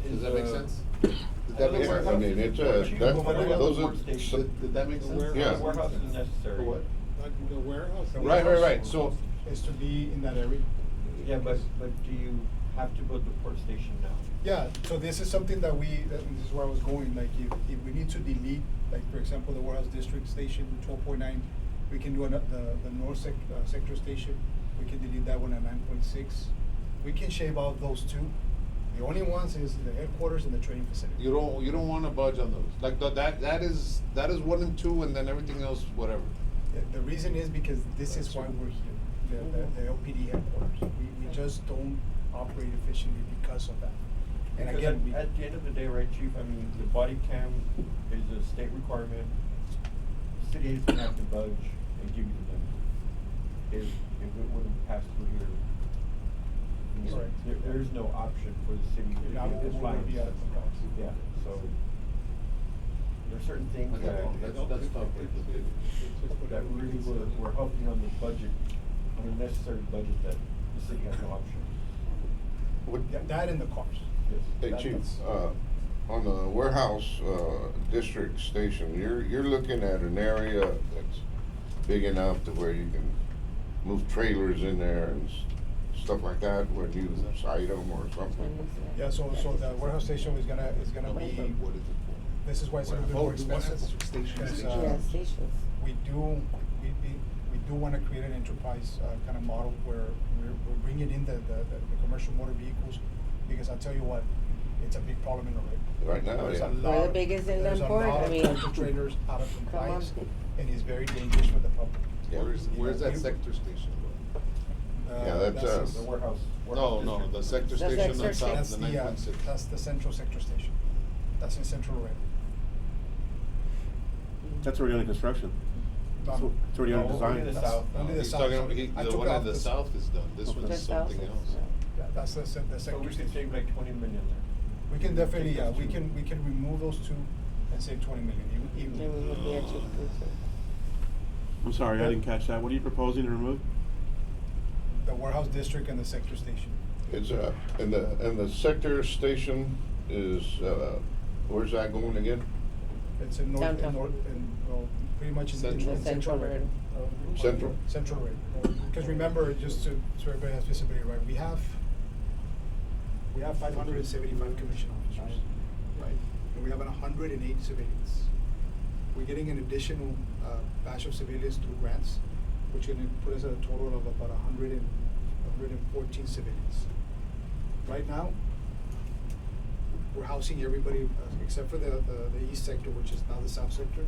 Does that make sense? Did that make sense? I mean, it's those are. Did that make sense? Yeah. The warehouse is necessary. For what? Like the warehouse. Right, so. Is to be in that area. Yeah, but do you have to build the port station now? Yeah, so this is something that this is where I was going, like if we need to delete, like for example, the warehouse district station 12.9, we can do the north sector station, we can delete that one at 9.6. We can shave out those two. The only ones is the headquarters and the training facility. You don't wanna budge on those, like, that is 1 and 2, and then everything else, whatever. The reason is because this is why we're here, the LPD headquarters. We just don't operate efficiently because of that. And Because again, at the end of the day, right, chief, I mean, the body cam is a state requirement. The city is gonna have to budge and give you the money. If it wouldn't pass through here. you know, Correct. there is no option for the city to Now, give it this will funds. be out of the cost. Yeah, so there's certain things Okay, that that's tough. that really we're helping on the budget, on the necessary budget that the city has no option. that and the cars. Yes. Hey, That- Chief, that's- on the warehouse, district station, you're looking at an area that's big enough to where you can move trailers in there and stuff like that, when you site them or something? Yeah, so the warehouse station is gonna be, What is it for? this is why it's a little bit Oh, more the warehouse expensive. station. Because, Yeah, stations. we do wanna create an enterprise, kind of model where we're bringing in the commercial motor vehicles, because I'll tell you what, it's a big problem in Laredo. Right now, There's a yeah. lot- We're the biggest in there's a Lamport, lot I of mean. tractor trailers out of Come on. compliance, and it's very dangerous for the public. Yeah. Where's that We- sector station? Yeah, that's, The warehouse. No, warehouse no, district. the sector The station sector on top, That's the the, 9.6. that's the central sector station. That's in central Laredo. That's already under construction. No, It's already under No, design. only the That's south. only the He's south. talking, I the took one out in the this- south is done, this Okay. one's Just south something is- else. Yeah, that's the So sector we could station. save like 20 million there. We can definitely, Take those we two. can remove those two and save 20 million. Then we would be at chief cruiser. I'm sorry, I didn't catch that. What are you proposing to remove? The warehouse district and the sector station. it's, and the sector station is, where's that going again? It's in Downtown. well, pretty much in Central. in Central Laredo. Central? Central Laredo. Because remember, just so everybody has visibility, right, we have 575 commission officers, right? And we have 108 civilians. We're getting an additional batch of civilians through grants, which is gonna put us at a total of about 114 civilians. Right now, we're housing everybody, except for the east sector, which is now the south sector.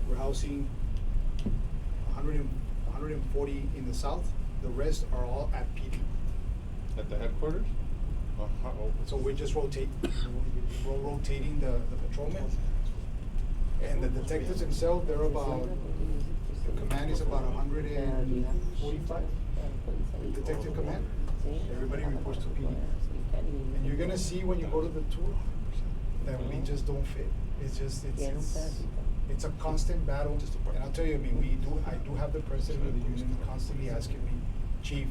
We're housing 140 in the south, the rest are all at PD. At the headquarters? So we just rotating the patrolmen. And the detectives themselves, they're about, the command is about 145, detective command. Everybody reports to PD. And you're gonna see when you go to the tour, that we just don't fit. It's just, it's a constant battle. And I'll tell you, I mean, I do have the president of the union constantly asking me, Chief,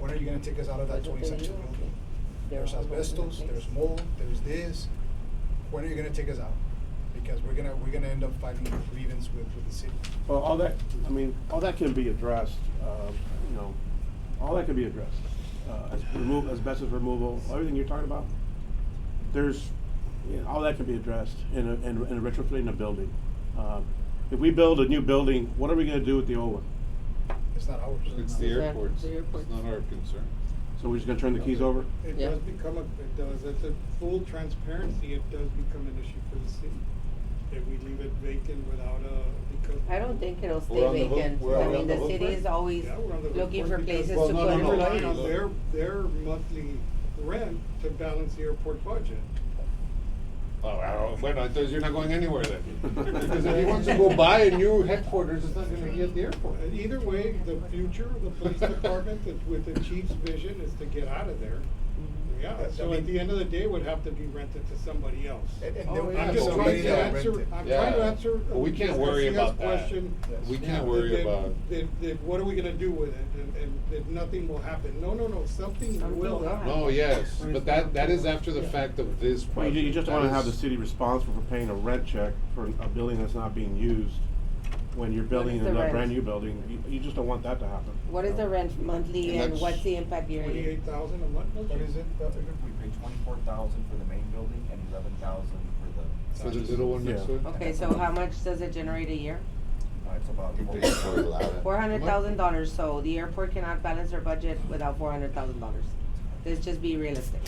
when are you gonna take us out of that twenty section building? There's asbestos, there's mold, there's this. When are you gonna take us out? Because we're gonna end up fighting a grievance with the city. Well, all that, I mean, all that can be addressed, you know, all that can be addressed. Asbestos removal, everything you're talking about, there's, you know, all that can be addressed in a retrofitting a building. If we build a new building, what are we gonna do with the old one? It's not ours. It's the Exactly, airports, the it's airports. not our concern. So we're just gonna turn the keys over? It Yeah. does become it's a full transparency, it does become an issue for the city. If we leave it vacant without because. I don't think it'll We're on stay the hook- vacant. we're I on mean, the the hook city for it? is always Yeah, we're on the hook looking for for it because- places Well, to no, put no, no, We're employees. relying on their monthly rent to balance the airport budget. Oh, bueno, entonces you're not going anywhere then. Because if he wants to go buy a new headquarters, it's not gonna be at the airport. Either way, the future of the police department, with the chief's vision, is to get out of there. Yeah, so at the end of the day, it would have to be rented to somebody else. And Oh, there would yeah, be I'm just somebody trying to that answer, rent it. I'm Yeah. trying to answer. But we can't worry Garcia's about that. question. We can't Yeah. worry That- about. that what are we gonna do with it, and that nothing will happen. No, something Something will will happen. No, yes, but that is after the Yeah. fact of this Well, project. you just That wanna have the is- city responsible for paying a rent check for a building that's not being used. When you're building is the a rent? brand new building, you just don't want that to happen. What is the rent monthly And and that's what's the impact yearly? 28,000 a month. no? What is it? We pay 24,000 for the main building and 11,000 for For the little one next to it? Okay, so how much does it generate a year? it's about You pay for it loud. $400,000, so the airport cannot balance their budget without $400,000. Let's just be realistic.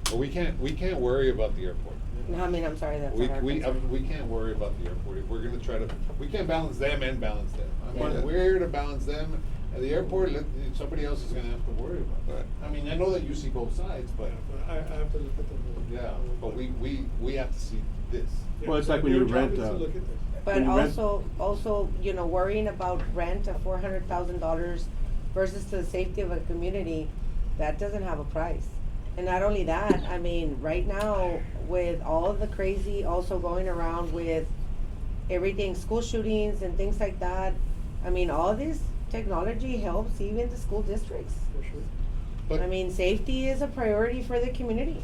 But we can't worry about the airport. No, I mean, I'm sorry, that's not our concern. We can't worry about the airport. If we're gonna try to, we can't balance them and balance them. I mean, Yeah. we're here to balance them. At the airport, somebody else is gonna have to worry about that. I mean, I know that you see both sides, but, Yeah, but I have to look at the whole. yeah, but we have to see this. Yeah, Well, it's like when your you job rent is to a- look at this. But When you rent- also, you know, worrying about rent of $400,000 versus to the safety of a community, that doesn't have a price. And not only that, I mean, right now, with all of the crazy also going around with everything, school shootings and things like that, I mean, all this technology helps even the school districts. For sure. But- I mean, safety is a priority for the community.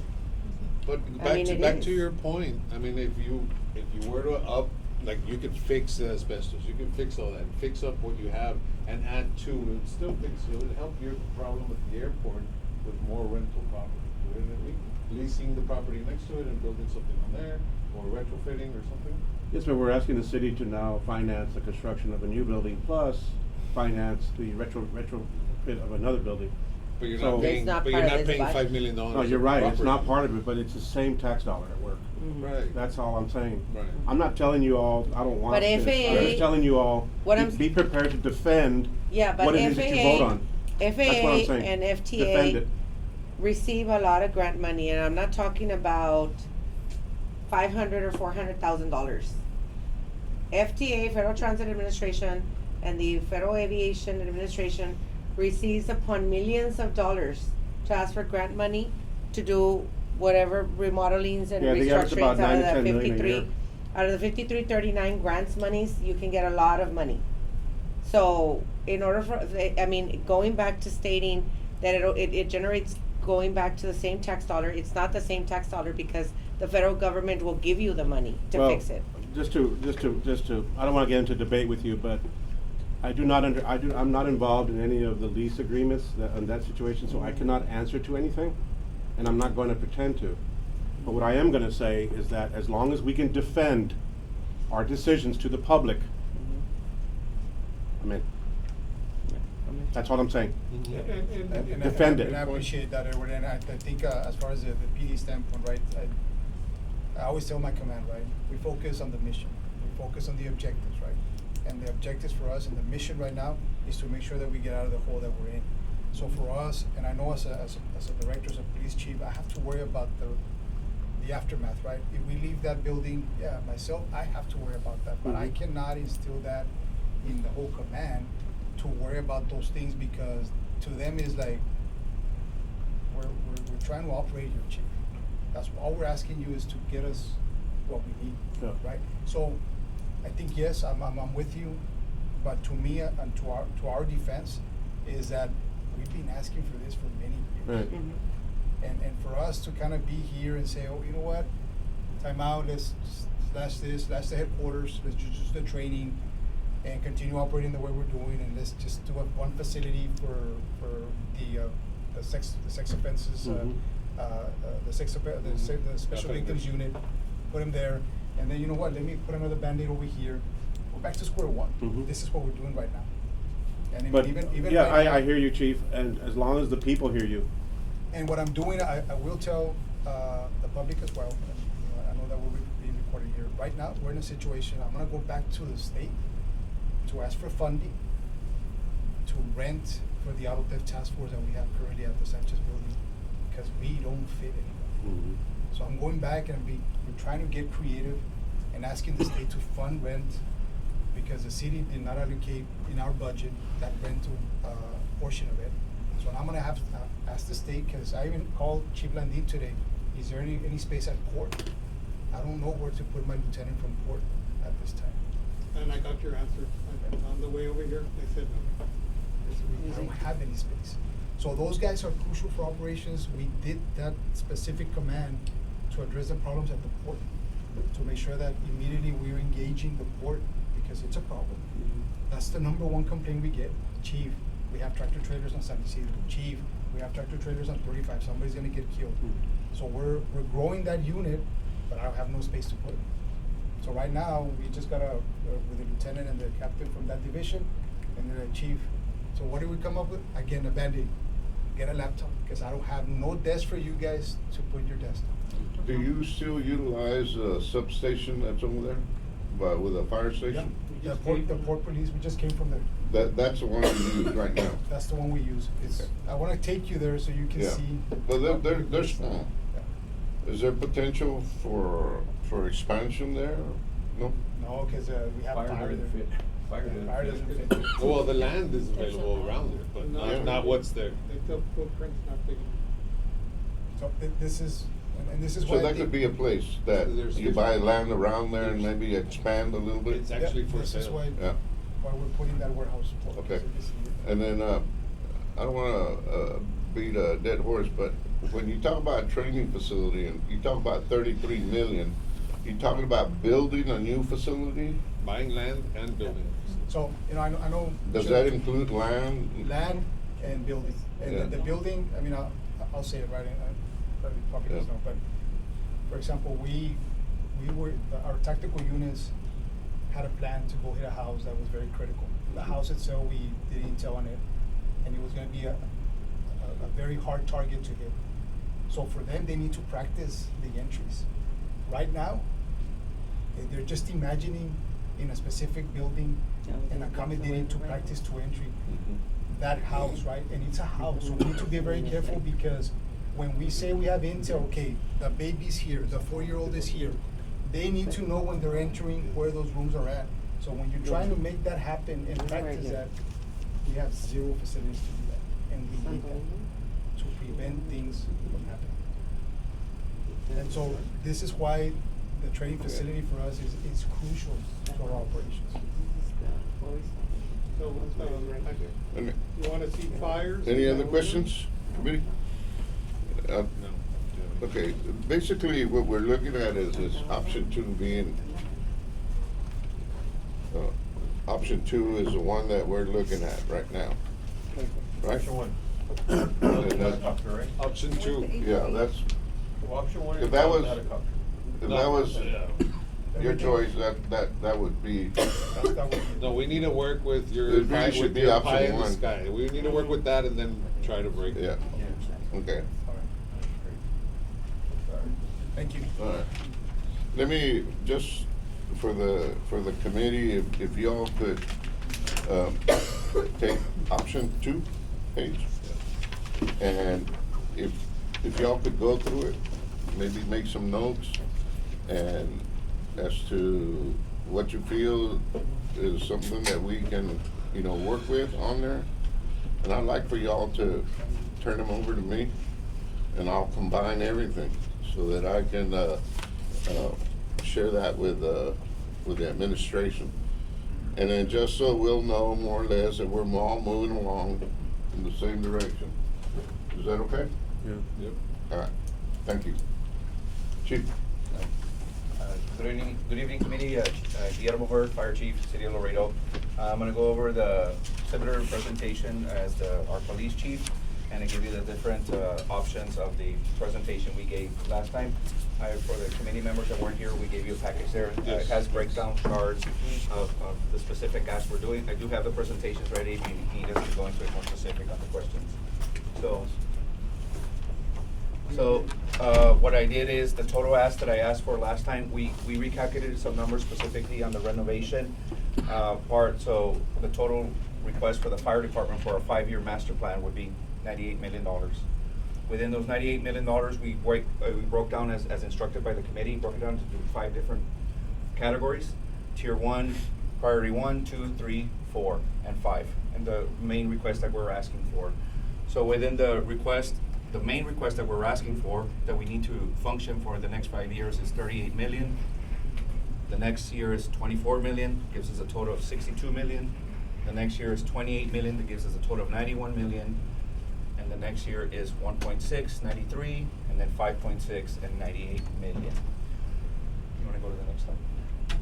But I mean, it back is. to your point, I mean, if you were to like, you could fix the asbestos, you could fix all that, fix up what you have and add to, it would still fix, it would help your problem with the airport with more rental property. Leasing the property next to it and building something on there, or retrofitting or something. Yes, but we're asking the city to now finance the construction of a new building plus finance the retrofit of another building. But you're So- not That's paying, not but you're part of not this paying budget. $5 million. No, you're right, it's not part of it, but it's the same tax dollar at work. Right. That's all I'm saying. Right. I'm not telling you all, I don't want But this. I'm FAA just telling you all, What I'm- be prepared to defend Yeah, but what it is that you vote on. That's what I'm FAA saying. and Defend FTA it. receive a lot of grant money, and I'm not talking about $500,000 or $400,000. FTA, Federal Transit Administration, and the Federal Aviation Administration receives upon millions of dollars to ask for grant money to do whatever remodelings and Yeah, they average about restructurings out 9 of to 10 the million a 53. year. Out of the 5339 grants monies, you can get a lot of money. So in order for, I mean, going back to stating that it generates, going back to the same tax dollar, it's not the same tax dollar because the federal government will give you the money to Well, fix it. Just to, I don't wanna get into debate with you, but I'm not involved in any of the lease agreements in that situation, so I cannot answer to anything, and I'm not gonna pretend to. But what I am gonna say is that as long as we can defend our decisions to the public, I mean, that's all I'm saying. And Defend it. And I appreciate that, Edward, and I think as far as the PD standpoint, right, I always tell my command, right, we focus on the mission, we focus on the objectives, right? And the objectives for us and the mission right now is to make sure that we get out of the hole that we're in. So for us, and I know as a director, as a police chief, I have to worry about the aftermath, right? If we leave that building, yeah, myself, I have to worry about that, but I cannot instill that in the whole command to worry about those things, because to them is like, we're trying to operate here, chief. That's all we're asking you is to get us what we need, Yeah. right? So I think, yes, I'm with you, but to me and to our defense is that we've been asking for this for many years. Right. Mhm. And for us to kind of be here and say, oh, you know what, time out, that's the headquarters, let's just the training and continue operating the way we're doing, and let's just do one facility for the sex offenses, Mhm. the special victims unit, put them there, and then you know what, let me put another Band-Aid over here, we're back to square one. Mhm. This is what we're doing right now. And I mean, But, even yeah, right now- I hear you, chief, and as long as the people hear you. And what I'm doing, I will tell the public as well. I know that we're being recorded here. Right now, we're in a situation. I'm gonna go back to the state to ask for funding to rent for the auto theft task force that we have currently at the Sanchez building, because we don't fit anybody. So I'm going back and we're trying to get creative and asking the state to fund rent, because the city did not allocate in our budget that rental portion of it. So I'm gonna have to ask the state, because I even called Chief Landin today. Is there any space at port? I don't know where to put my lieutenant from port at this time. And I got your answer. On the way over here, they said no. I don't have any space. So those guys are crucial for operations. We did that specific command to address the problems at the port, to make sure that immediately we're engaging the port, because it's a problem. That's the number one complaint we get. Chief, we have tractor trailers on San Isidro. Chief, we have tractor trailers on 35. Somebody's gonna get killed. So we're growing that unit, but I have no space to put it. So right now, we just got with the lieutenant and the captain from that division, and the chief. So what did we come up with? Again, a Band-Aid. Get a laptop, because I don't have no desk for you guys to put your desk on. Do you still utilize a substation that's over there, with a fire station? The port police, we just came from there. That's the one you use right now? That's the one we use. I wanna take you there so you can Yeah. see. Well, they're small. Yeah. Is there potential for expansion there? No? No, because we have fire there. doesn't fit. Fire doesn't Fire fit. doesn't fit. Well, the land is available around it, but No. not what's there. The footprint's not big enough. So this is, and this is why. So that could be a place that There's- you buy land around there and maybe expand a little bit? It's actually for This is sale. why, Yeah. why we're putting that warehouse. for, Okay. because it is needed. And then, I don't wanna, beat a dead horse, but when you talk about a training facility and you talk about 33 million, you talking about building a new facility? Buying land and building. So, I know. Does that include land? Land and building. And Yeah. the building, I'll say it right, probably doesn't Yeah. know, but, for example, our tactical units had a plan to go hit a house that was very critical. The house itself, we did intel on it, and it was gonna be a very hard target to hit. So for them, they need to practice the entries. Right now, they're just imagining in a specific building and accommodating to practice to entry that house, right? And it's a house, so we need to be very careful, because when we say we have intel, okay, the baby's here, the 4-year-old is here, they need to know when they're entering where those rooms are at. So when you're trying to make that happen and practice that, we have 0 facilities to do that, and we need that to prevent things from happening. And so this is why the training facility for us is crucial to our operations. So, Any- you wanna see fires? Any other questions, committee? No. Okay, basically what we're looking at is option 2 being, option 2 is the one that we're looking at right now, right? Option one. And that's- Helicopter, right? Option 2. Yeah, that's, Well, option one is If that was- helicopter. if that was your choice, that would be, That's that way. No, we need to work with your It really pie, should with be your option pie in the one. sky. We need to work with that and then try to break it. yeah, okay, All right. Thank you. all right. Let me, just for the committee, if y'all could, take option 2 page, and if y'all could go through it, maybe make some notes, and as to what you feel is something that we can, work with on there. And I'd like for y'all to turn them over to me, and I'll combine everything so that I can, share that with the administration. And then just so we'll know more or less that we're all moving along in the same direction. Is that okay? Yeah. Yep. All right, thank you. Chief? Good evening, committee. Guillermo Hurd, Fire Chief, City of Laredo. I'm gonna go over the similar presentation as our police chief, and I give you the different options of the presentation we gave last time. For the committee members that weren't here, we gave you a package there. It has breakdown charts of the specific asks we're doing. I do have the presentations ready if you need us to go into it more specific on the questions. So what I did is the total ask that I asked for last time, we recalculated some numbers specifically on the renovation part. So the total request for the fire department for a 5-year master plan would be $98 million. Within those $98 million, we broke down as instructed by the committee, broke it down into 5 different categories. Tier 1, priority 1, 2, 3, 4, and 5, and the main request that we're asking for. So within the request, the main request that we're asking for, that we need to function for the next 5 years, is $38 million. The next year is $24 million, gives us a total of $62 million. The next year is $28 million, that gives us a total of $91 million. And the next year is 1.6, 93, and then 5.6 and 98 million. You wanna go to the next slide?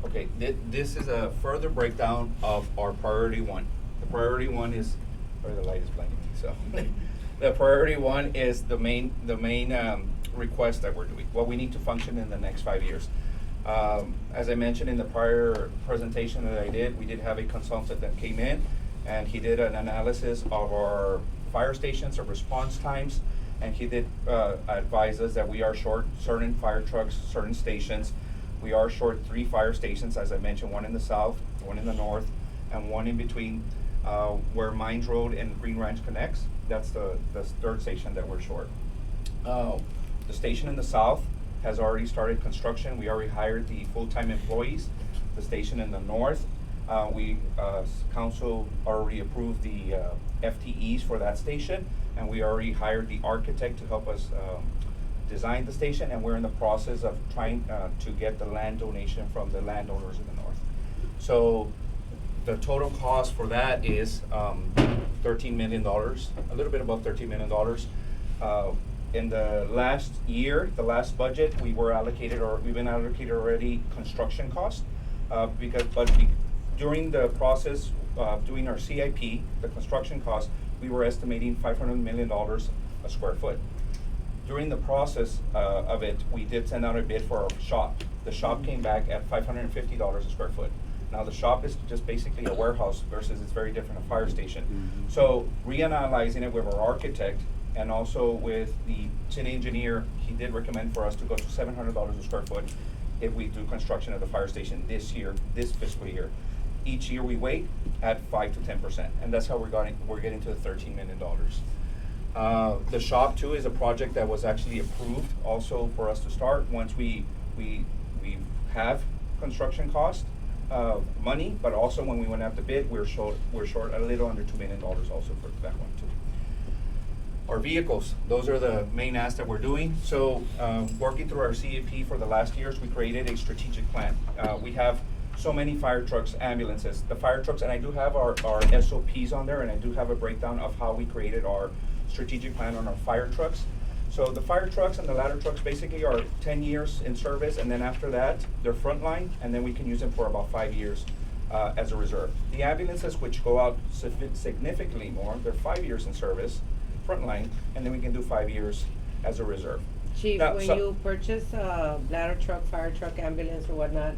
Okay, this is a further breakdown of our priority 1. The priority 1 is, sorry, the light is blinding me, so. The priority 1 is the main request that we're doing, what we need to function in the next 5 years. As I mentioned in the prior presentation that I did, we did have a consultant that came in, and he did an analysis of our fire stations, our response times, and he did advise us that we are short certain fire trucks, certain stations. We are short 3 fire stations, as I mentioned, 1 in the south, 1 in the north, and 1 in between where Mines Road and Green Ranch connects. That's the 3rd station that we're short. The station in the south has already started construction. We already hired the full-time employees. The station in the north, council already approved the FTEs for that station, and we already hired the architect to help us design the station, and we're in the process of trying to get the land donation from the landowners in the north. So the total cost for that is $13 million, a little bit above $13 million. In the last year, the last budget, we've been allocated already construction costs, during the process of doing our CIP, the construction cost, we were estimating $500 million a square foot. During the process of it, we did send out a bid for our shop. The shop came back at $550 a square foot. Now the shop is just basically a warehouse versus it's very different, a fire station. Mm-hmm. So reanalyzing it with our architect and also with the city engineer, he did recommend for us to go to $700 a square foot if we do construction of the fire station this year, this fiscal year. Each year we wait at 5 to 10%, and that's how we're getting to the $13 million. The shop too is a project that was actually approved also for us to start once we have construction cost money, but also when we went out to bid, we're short a little under $2 million also for that one too. Our vehicles, those are the main asks that we're doing. So working through our CEP for the last years, we created a strategic plan. We have so many fire trucks, ambulances, the fire trucks, and I do have our SOPs on there, and I do have a breakdown of how we created our strategic plan on our fire trucks. So the fire trucks and the ladder trucks basically are 10 years in service, and then after that, they're frontline, and then we can use them for about 5 years as a reserve. The ambulances, which go out significantly more, they're 5 years in service, frontline, and then we can do 5 years as a reserve. Chief, Now, when you purchase a ladder truck, fire truck, ambulance or whatnot,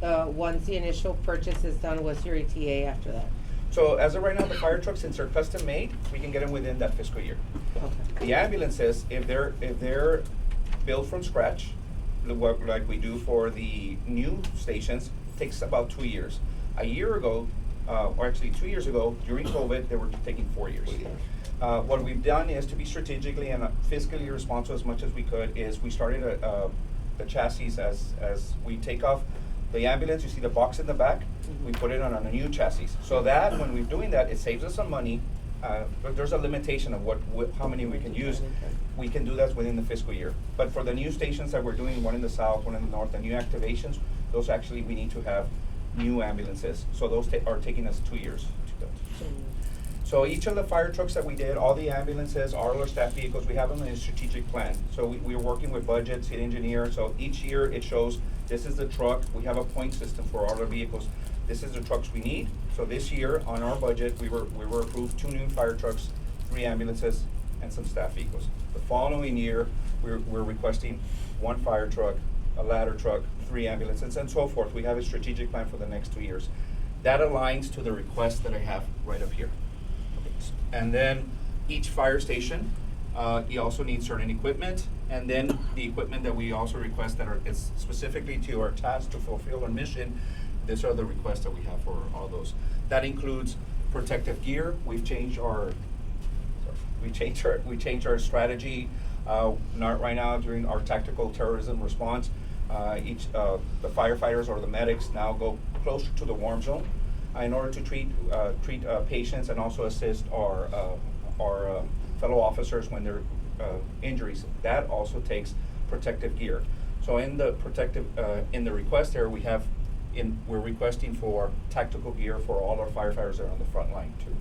once the initial purchase is done, what's your ETA after that? So as of right now, the fire trucks, since they're custom made, we can get them within that fiscal year. Okay. The ambulances, if they're built from scratch, like we do for the new stations, takes about 2 years. A year ago, or actually 2 years ago, during COVID, they were taking 4 years. What we've done is to be strategically and fiscally responsible as much as we could is we started the chassis as we take off the ambulance, you see the box in the back, we put it on a new chassis. So that, when we're doing that, it saves us some money, but there's a limitation of how many we can use. We can do that within the fiscal year. But for the new stations that we're doing, 1 in the south, 1 in the north, the new activations, those actually we need to have new ambulances. So those are taking us 2 years to build. So each of the fire trucks that we did, all the ambulances, all our staff vehicles, we have them in a strategic plan. So we're working with budget, city engineer, so each year it shows, this is the truck, we have a point system for all our vehicles. This is the trucks we need. So this year, on our budget, we were approved 2 new fire trucks, 3 ambulances, and some staff vehicles. The following year, we're requesting 1 fire truck, a ladder truck, 3 ambulances, and so forth. We have a strategic plan for the next 2 years. That aligns to the request that I have right up here. And then each fire station, you also need certain equipment, and then the equipment that we also request that is specifically to our task to fulfill our mission. These are the requests that we have for all those. That includes protective gear. We changed our strategy. Not right now during our tactical terrorism response. The firefighters or the medics now go closer to the warm zone in order to treat patients and also assist our fellow officers when they're injuries. That also takes protective gear. So in the request there we're requesting for tactical gear for all our firefighters that are on the front line too.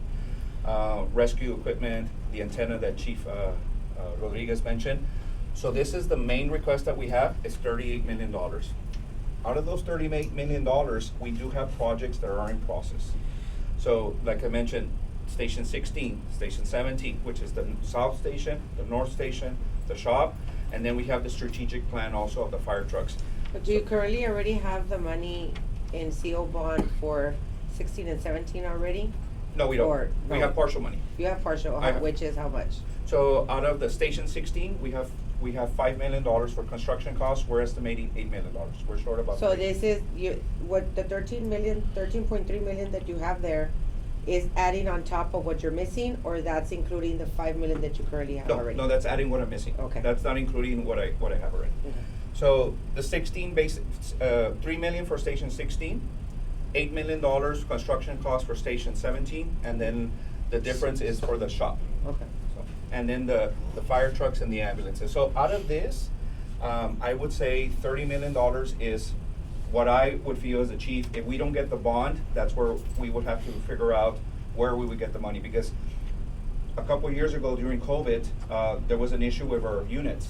Rescue equipment, the antenna that Chief Rodriguez mentioned. So this is the main request that we have, is $38 million. Out of those $38 million, we do have projects that are in process. So like I mentioned, Station 16, Station 17, which is the South Station, the North Station, the shop, and then we have the strategic plan also of the fire trucks. But do you currently already have the money in CO bond for 16 and 17 already? No, we don't. Or, We no. have partial money. You have partial, which is how much? So out of the Station 16, we have $5 million for construction costs. We're estimating $8 million. We're short about So $3. this is, what the 13.3 million that you have there is adding on top of what you're missing, or that's including the 5 million that you currently have already? No, that's adding what I'm missing. Okay. That's not including what I have already. Okay. So the 16 $3 million for Station 16, $8 million construction cost for Station 17, and then the difference is for the shop. Okay. So, and then the fire trucks and the ambulances. So out of this, I would say $30 million is what I would feel as a chief. If we don't get the bond, that's where we would have to figure out where we would get the money, because a couple of years ago during COVID, there was an issue with our units.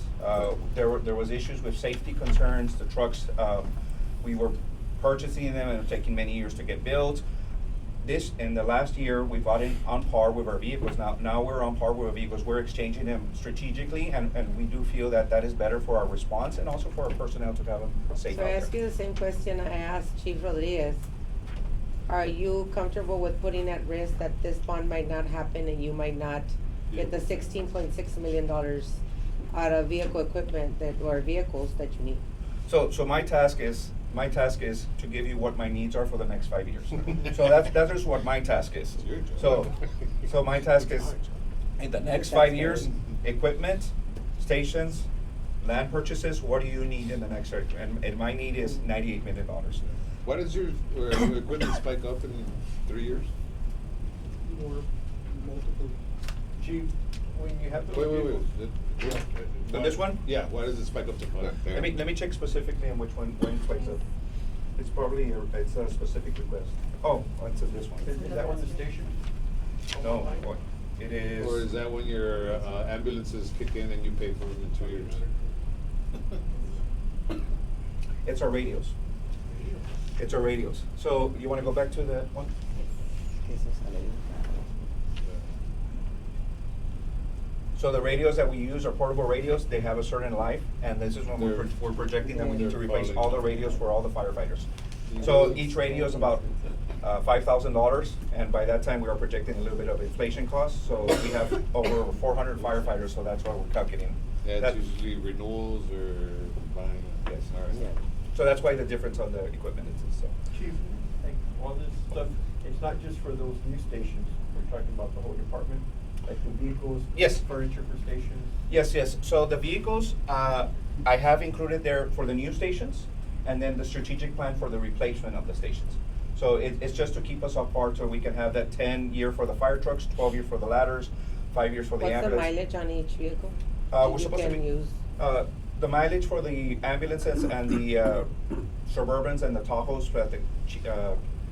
There was issues with safety concerns. The trucks, we were purchasing them and it was taking many years to get built. In the last year, we got in on par with our vehicles. Now we're on par with our vehicles. We're exchanging them strategically, and we do feel that that is better for our response and also for our personnel to have them safe So out I there. ask you the same question I asked Chief Rodriguez. Are you comfortable with putting at risk that this bond might not happen and you might not get the $16.6 million out of vehicle equipment or vehicles that you need? So my task is to give you what my needs are for the next 5 years. So that is what my task is. It's your job. So my task is, in the next 5 years, equipment, stations, land purchases, what do you need in the next 5 years? And my need is $98 million. Why does your equipment spike up in 3 years? Or multiple. Chief, when you have the Wait. vehicles. On this one? Yeah, why does it spike up to 5? Let me check specifically on which one, when it spikes up. It's probably, it's a specific request. Oh, it's in this one. Is that one the station? No, it is. Or is that when your ambulances kick in and you pay for them in 2 years? It's our radios. It's our radios. So you wanna go back to that one? So the radios that we use are portable radios. They have a certain life, and this is when we're projecting that we need to replace all the radios for all the firefighters. So each radio is about $5,000, and by that time we are projecting a little bit of inflation costs. So we have over 400 firefighters, so that's why we're calculating. Yeah, That- it's usually renewals or buying. Yes. All right. So that's why the difference on the equipment is so. Chief, like, all this stuff, it's not just for those new stations, we're talking about the whole department, like the vehicles. Yes. Furniture for stations. Yes. So the vehicles, I have included there for the new stations, and then the strategic plan for the replacement of the stations. So it's just to keep us apart, so we can have that 10-year for the fire trucks, 12-year for the ladders, 5 years for the What's the ambulance. mileage on each vehicle? We're that supposed you to can be, use? the mileage for the ambulances and the Suburbans and the Tahoes that the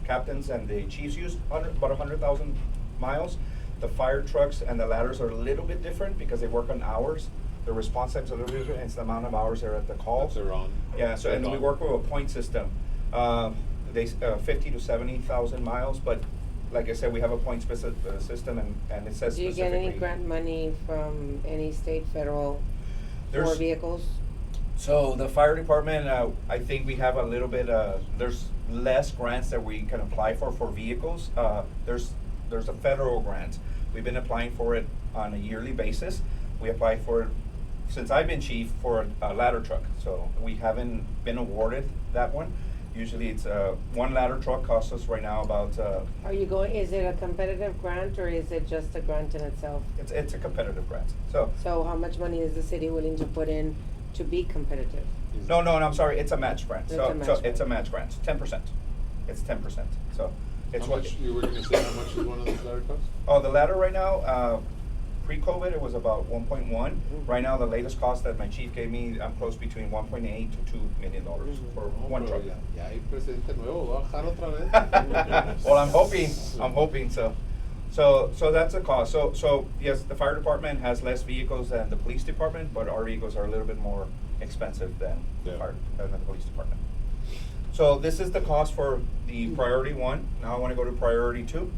captains and the chiefs use, about 100,000 miles. The fire trucks and the ladders are a little bit different because they work on hours. The response time's a little bit different, and it's the amount of hours they're at the calls. That they're on. Yeah, so, and we work with a point system. They, 50 to 70,000 miles, but like I said, we have a point system, and it says Do you specifically. get any grant money from any state, federal, for There's- vehicles? So the fire department, I think we have a little bit, there's less grants that we can apply for vehicles. There's a federal grant. We've been applying for it on a yearly basis. We applied for it, since I've been chief, for a ladder truck. So we haven't been awarded that one. Usually it's, one ladder truck costs us right now about, Are you going, is it a competitive grant or is it just a grant in itself? it's a competitive grant. So, So how much money is the city willing to put in to be competitive? no, I'm sorry, it's a match grant. It's So, a match so it's grant. a match grant, 10%. It's 10%, so it's How what. much, you were gonna say how much is one of those ladder costs? Oh, the ladder right now, pre-COVID, it was about 1.1. Right now, the latest cost that my chief gave me, I'm close between 1.8 to $2 million for one truck. Ya hay presidente nuevo, va a bajar otra vez. Well, I'm hoping so. So that's the cost. So yes, the fire department has less vehicles than the police department, but our vehicles are a little bit more expensive than Yeah. than the police department. So this is the cost for the priority 1. Now I want to go to priority 2.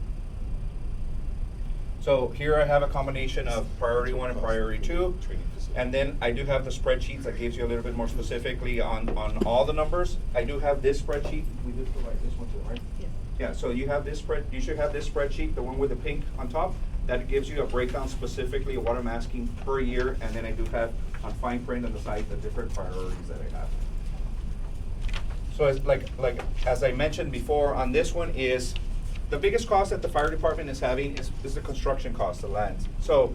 So here I have a combination of priority 1 and priority 2. Training facility. And then I do have the spreadsheets that gives you a little bit more specifically on all the numbers. I do have this spreadsheet. We did provide this one too, right? Yes. Yeah, so you have this you should have this spreadsheet, the one with the pink on top. That gives you a breakdown specifically of what I'm asking per year. And then I do have on fine print on the side the different priorities that I have. So it's like as I mentioned before, on this one is the biggest cost that the fire department is having is the construction cost, the land. So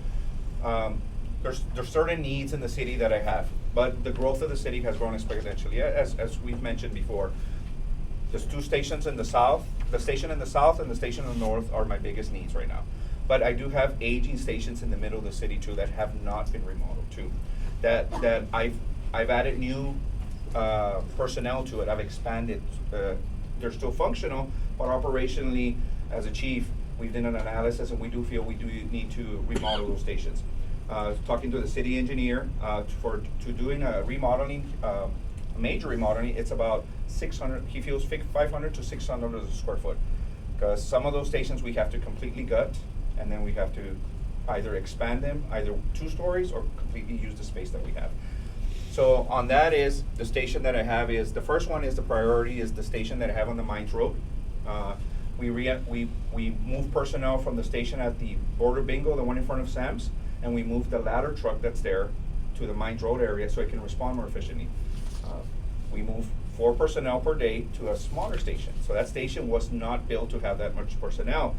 there's certain needs in the city that I have, but the growth of the city has grown exponentially, as we've mentioned before. There's 2 stations in the south. The station in the south and the station in the north are my biggest needs right now. But I do have aging stations in the middle of the city too that have not been remodeled too. That I've added new personnel to it. I've expanded. They're still functional, but operationally, as a chief, we've done an analysis and we do feel we do need to remodel those stations. Talking to the city engineer to doing a remodeling, a major remodeling, it's about 600. He feels 500 to 600 square foot, because some of those stations we have to completely gut, and then we have to either expand them, either 2 stories, or completely use the space that we have. So on that is the station that I have is the first one is the priority is the station that I have on the Mines Road. We moved personnel from the station at the Border Bingo, the one in front of Sam's, and we moved the ladder truck that's there to the Mines Road area so it can respond more efficiently. We moved 4 personnel per day to a smaller station. So that station was not built to have that much personnel.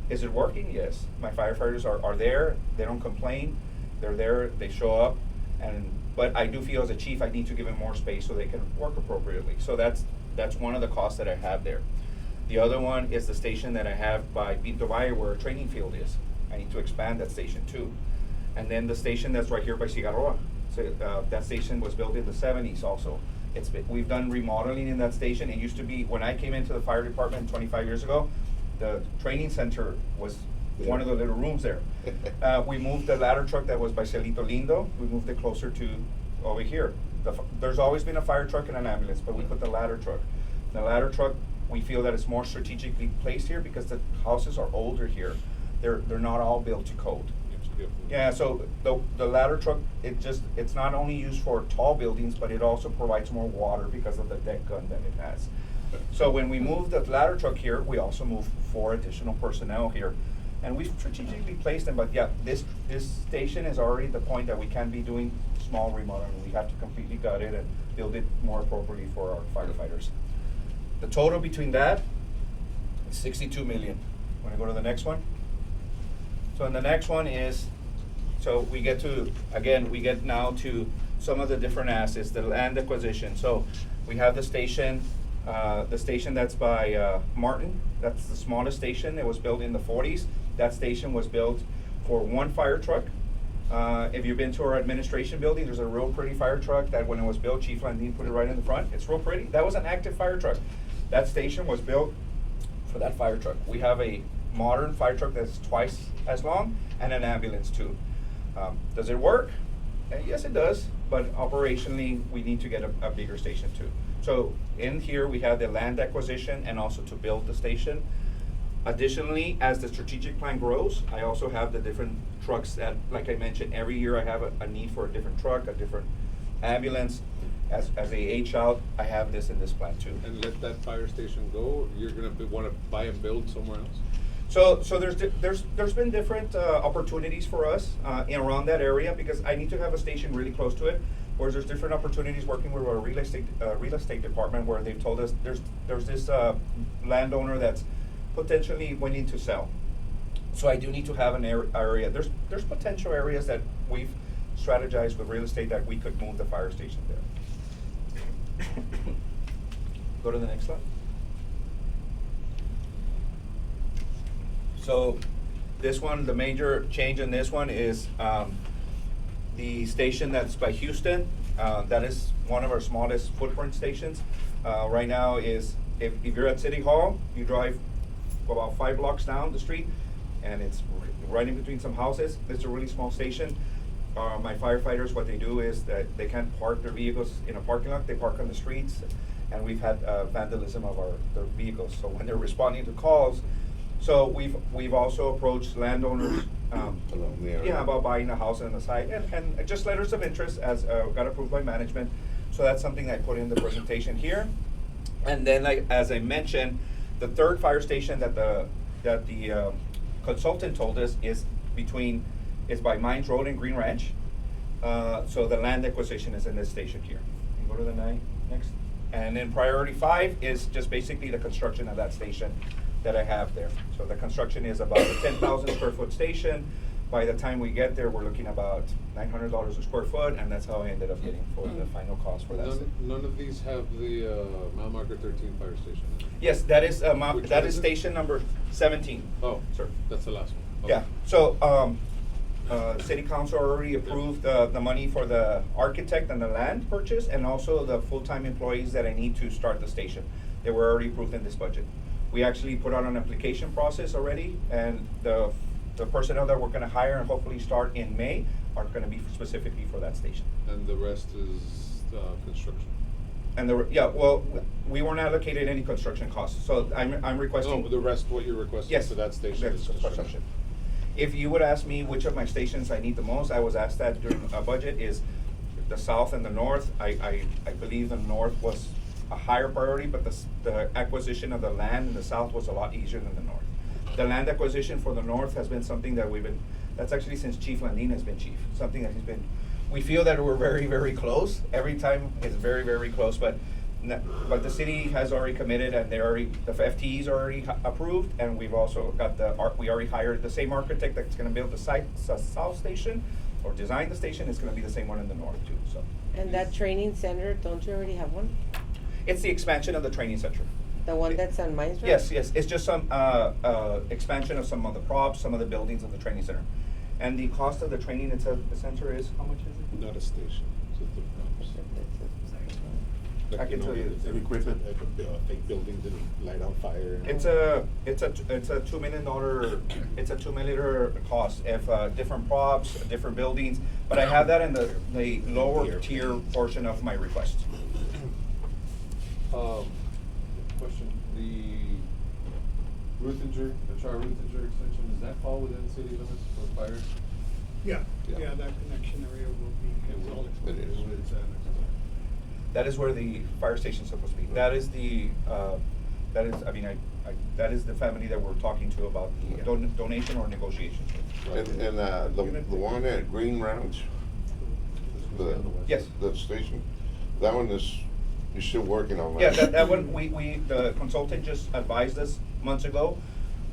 Is it working? Yes. My firefighters are there. They don't complain. They're there. They show up. But I do feel as a chief, I need to give them more space so they can work appropriately. So that's one of the costs that I have there. The other one is the station that I have by Pinto Valle where a training field is. I need to expand that station too. And then the station that's right here by Cigarroa. So that station was built in the 70s also. We've done remodeling in that station. It used to be, when I came into the fire department 25 years ago, the training center was one of the little rooms there. We moved the ladder truck that was by Celito Lindo. We moved it closer to over here. There's always been a fire truck and an ambulance, but we put the ladder truck. The ladder truck, we feel that it's more strategically placed here because the houses are older here. They're not all built to code. Yeah, so the ladder truck, it's not only used for tall buildings, but it also provides more water because of the deck gun that it has. So when we moved the ladder truck here, we also moved 4 additional personnel here. And we've strategically placed them, but yeah, this station is already the point that we can be doing small remodeling. We have to completely gut it and build it more appropriately for our firefighters. The total between that is 62 million. Want to go to the next one? So in the next one is, so we get now to some of the different assets, the land acquisition. So we have the station that's by Martin. That's the smallest station. It was built in the 40s. That station was built for 1 fire truck. If you've been to our administration building, there's a real pretty fire truck that when it was built, Chief Landine put it right in the front. It's real pretty. That was an active fire truck. That station was built for that fire truck. We have a modern fire truck that's twice as long, and an ambulance too. Does it work? Yes, it does, but operationally, we need to get a bigger station too. So in here, we have the land acquisition and also to build the station. Additionally, as the strategic plan grows, I also have the different trucks that, like I mentioned, every year I have a need for a different truck, a different ambulance. As they age out, I have this in this plan too. And let that fire station go, you're gonna wanna buy and build somewhere else? So there's been different opportunities for us around that area, because I need to have a station really close to it. Whereas there's different opportunities working with our real estate department, where they've told us there's this landowner that's potentially wanting to sell. So I do need to have an area. There's potential areas that we've strategized with real estate that we could move the fire station there. Go to the next slide. So this one, the major change in this one is the station that's by Houston. That is one of our smallest footprint stations. Right now is, if you're at City Hall, you drive about 5 blocks down the street, and it's right in between some houses. It's a really small station. My firefighters, what they do is that they can't park their vehicles in a parking lot, they park on the streets, and we've had vandalism of their vehicles. So when they're responding to calls, so we've also approached landowners, about buying a house on the site, and just letters of interest as got approved by management. So that's something I put in the presentation here. And then, as I mentioned, the third fire station that the consultant told us is by Mines Road and Green Ranch. So the land acquisition is in this station here. You can go to the next. And then priority 5 is just basically the construction of that station that I have there. So the construction is about a 10,000 square foot station. By the time we get there, we're looking about $900 a square foot, and that's how I ended up getting for the final cost for that. None of these have the mile marker 13 fire station in it? Yes, that is Which that one is is it? station number 17. Oh, Sir. that's the last one. Yeah, Okay. so, City Council already approved the money for the architect and the land purchase, and also the full-time employees that I need to start the station. They were already approved in this budget. We actually put out an application process already, and the personnel that we're gonna hire and hopefully start in May are gonna be specifically for that station. And the rest is construction? And we weren't allocated any construction costs, so I'm requesting. No, the rest, what you're requesting Yes, for that station that's is construction? If you would ask me which of my stations I need the most, I was asked that during a budget, is the south and the north. I believe the north was a higher priority, but the acquisition of the land in the south was a lot easier than the north. The land acquisition for the north has been something that that's actually since Chief Landine has been chief, something that we feel that we're very, very close. Every time it's very, very close, but the city has already committed, and the FTEs are already approved, and we've also got we already hired the same architect that's gonna build the south station, or design the station. Is gonna be the same one in the north too, so. And that training center, don't you already have one? It's the expansion of the training center. The one that's on Mines Road? Yes, it's just some expansion of some of the props, some of the buildings of the training center. And the cost of the training center is, how much is it? Not a station, it's the props. I Like, can tell you. the Equipment. fake building didn't light on fire. It's a $2 million, it's a $2 million cost, if different props, different buildings, but I have that in the lower tier portion of my request. Question, the Char Ruthinger extension, does that fall within city limits for fire? Yeah, Yeah. yeah, that connection area will be, it's all It explained. is. That is where the fire station's supposed to be. That is that is the family that we're talking to about the donation or negotiations. And the one at Green Ranch, Yes. the station, that one you're still working on Yeah, that? that one, the consultant just advised us months ago.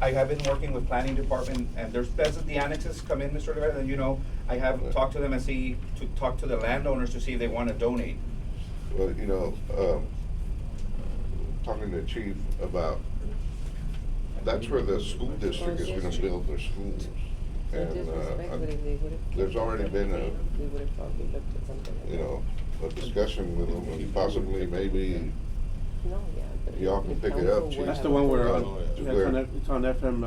I have been working with planning department, and as the annexes come in, Mr. Rivera, then I have talked to them and talk to the landowners to see if they wanna donate. Well, talking to the chief about, that's where the school district is gonna build their schools. And, there's already been We would have probably looked at something like that. a discussion with them, and possibly maybe No, yeah. but Y'all can the pick it council up, would Chief. That's have the one where, authority. it's on FM,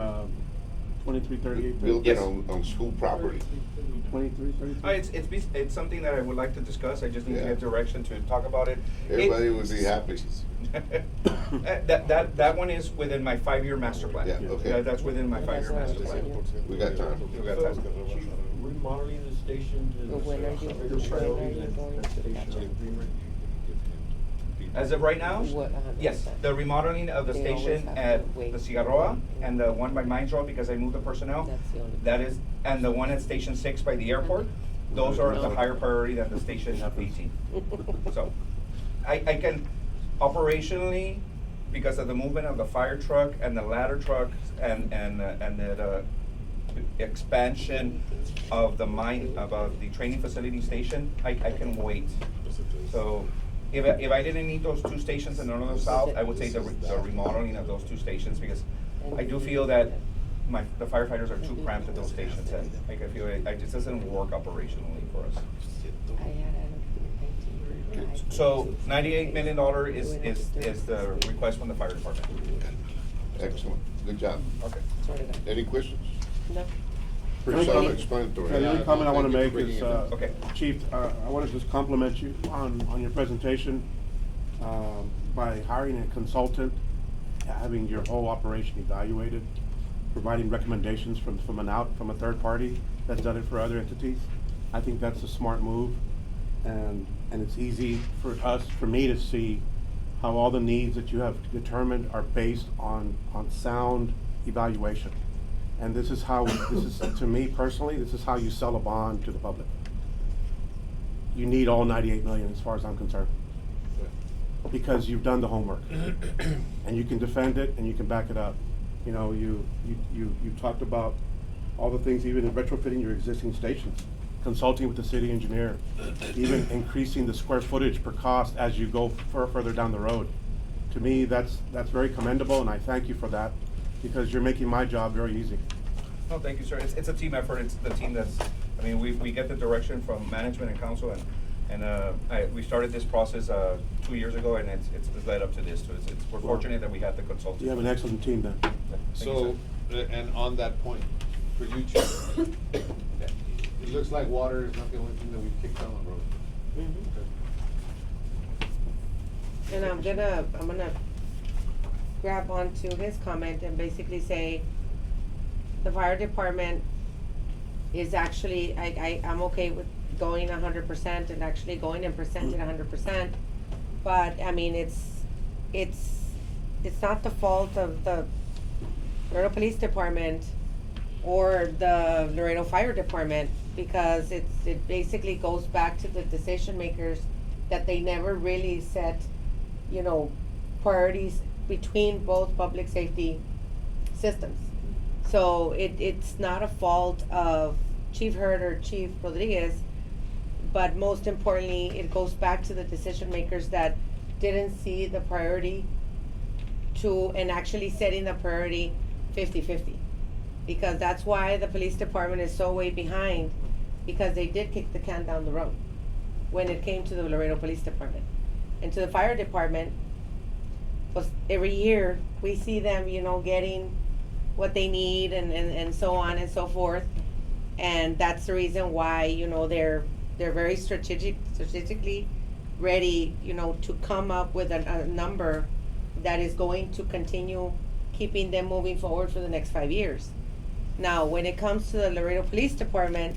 2338. Building Yes. on school property. 2333. It's something that I would like to discuss, I just need to Yeah. get direction to talk about it. Everybody would be happy. That one is within my 5-year master plan. Yeah, okay. That's within my 5-year what I'm master plan. saying. We got time. We got So, time. Chief, remodeling the station But is when are you- a bigger when are priority you than going the to station catch up? agreement. As of right now, What, yes, the remodeling of the They always station have to at wait. the Cigarroa and the one by Mines Road, because I moved the personnel. That's the only. That is, and the one at Station 6 by the airport, those are the higher priority than the Station 18. So, I can, operationally, because of the movement of the fire truck and the ladder truck and the expansion of the mine, of the training facility station, I can wait. So, if I didn't need those 2 stations in the north and south, I would say the remodeling of those 2 stations, because I do feel that the firefighters are too cramped in those stations, and I can feel it just doesn't work operationally for us. I had So $98 million is the request from the fire department. Excellent. Good job. Okay. Any questions? No. Pretty Only comment- self-explanatory. The only comment I wanna Thank you make for bringing is, it up. Okay. Chief, I wanna just compliment you on your presentation, by hiring a consultant, having your whole operation evaluated, providing recommendations from a third party that's done it for other entities. I think that's a smart move, and it's easy for me to see how all the needs that you have determined are based on sound evaluation. And this is to me personally, this is how you sell a bond to the public. You need all 98 million as far as I'm concerned. Because you've done the homework. And you can defend it and you can back it up. You know, you talked about all the things, even in retrofitting your existing stations, consulting with the city engineer, even increasing the square footage per cost as you go further down the road. To me, that's very commendable, and I thank you for that, because you're making my job very easy. No, thank you, sir. It's a team effort. It's the team that's, I mean, we get the direction from management and council, and we started this process 2 years ago, and it's led up to this. So we're fortunate that we had the consultant. You have an excellent team then. Thank you, So, and on that point, for you, Chief, it looks like water is not the only thing that we've kicked down the road. And I'm gonna grab onto his comment and basically say, the fire department is actually, I'm okay with going 100% and actually going and presenting 100%. But, I mean, it's not the fault of the Laredo Police Department or the Laredo Fire Department, because it basically goes back to the decision makers that they never really set, priorities between both public safety systems. So it's not a fault of Chief Hurd or Chief Rodriguez, but most importantly, it goes back to the decision makers that didn't see the priority and actually setting the priority 50-50. Because that's why the police department is so way behind, because they did kick the can down the road when it came to the Laredo Police Department. And to the fire department, was every year we see them, getting what they need and so on and so forth. And that's the reason why, they're very strategically ready, to come up with a number that is going to continue keeping them moving forward for the next 5 years. Now, when it comes to the Laredo Police Department,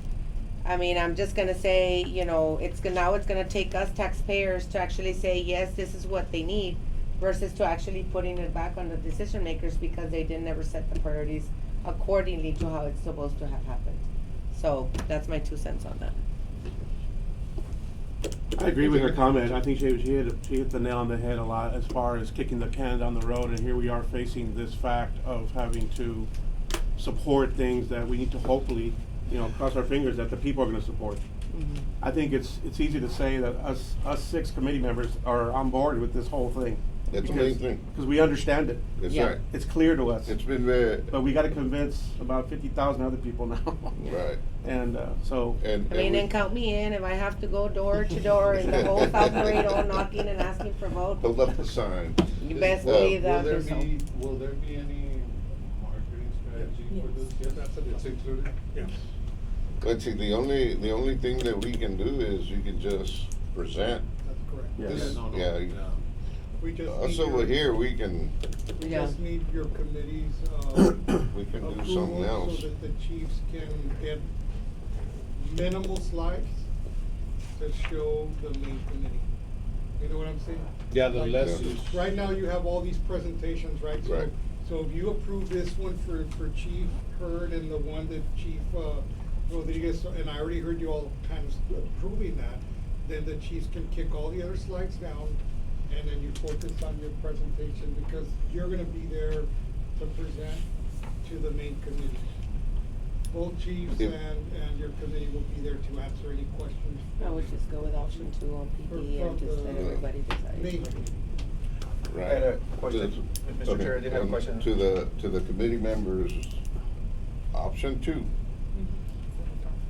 I mean, I'm just gonna say, it's gonna take us taxpayers to actually say, yes, this is what they need, versus to actually putting it back on the decision makers, because they didn't ever set the priorities accordingly to how it's supposed to have happened. So that's my 2 cents on that. I agree with her comment. I think she hit the nail on the head a lot as far as kicking the can down the road, and here we are facing this fact of having to support things that we need to hopefully, cross our fingers that the people are gonna support. I think it's easy to say that us 6 committee members are on board with this whole thing. That's the main thing. Because we understand it. That's Yeah. right. It's clear to us. It's been very, But we gotta convince about 50,000 other people now. right. And, so, I mean, and count me in if I have to go door to door in the whole South Laredo knocking and asking for votes. Hold up the sign. You best Uh, believe Will that. there so. be, will there be any marketing strategy for this? Yes, it's included? Yes. Let's see, the only thing that we can do is you can just present. That's correct. Yeah. This- No, no, yeah, yeah. We just Us need over your- here, we can, We Yeah. just need your committee's, we can do something approval else. so that the chiefs can get minimal slides to show the main committee. You know what I'm saying? Yeah, the Like, less Yeah. you. Right now, you have all these presentations, right? So- Right. So if you approve this one for Chief Hurd and the one that Chief, Rodriguez, and I already heard you all kind of approving that, then the chiefs can kick all the other slides down, and then you focus on your presentation, because you're gonna be there to present to the main committee. Both chiefs If- and your committee will be there to answer any questions. I would just go with option 2 on PD and just let everybody decide. Main committee. Right. I had a question. To- Mr. Chair, I okay, did have a question. To the committee members, option 2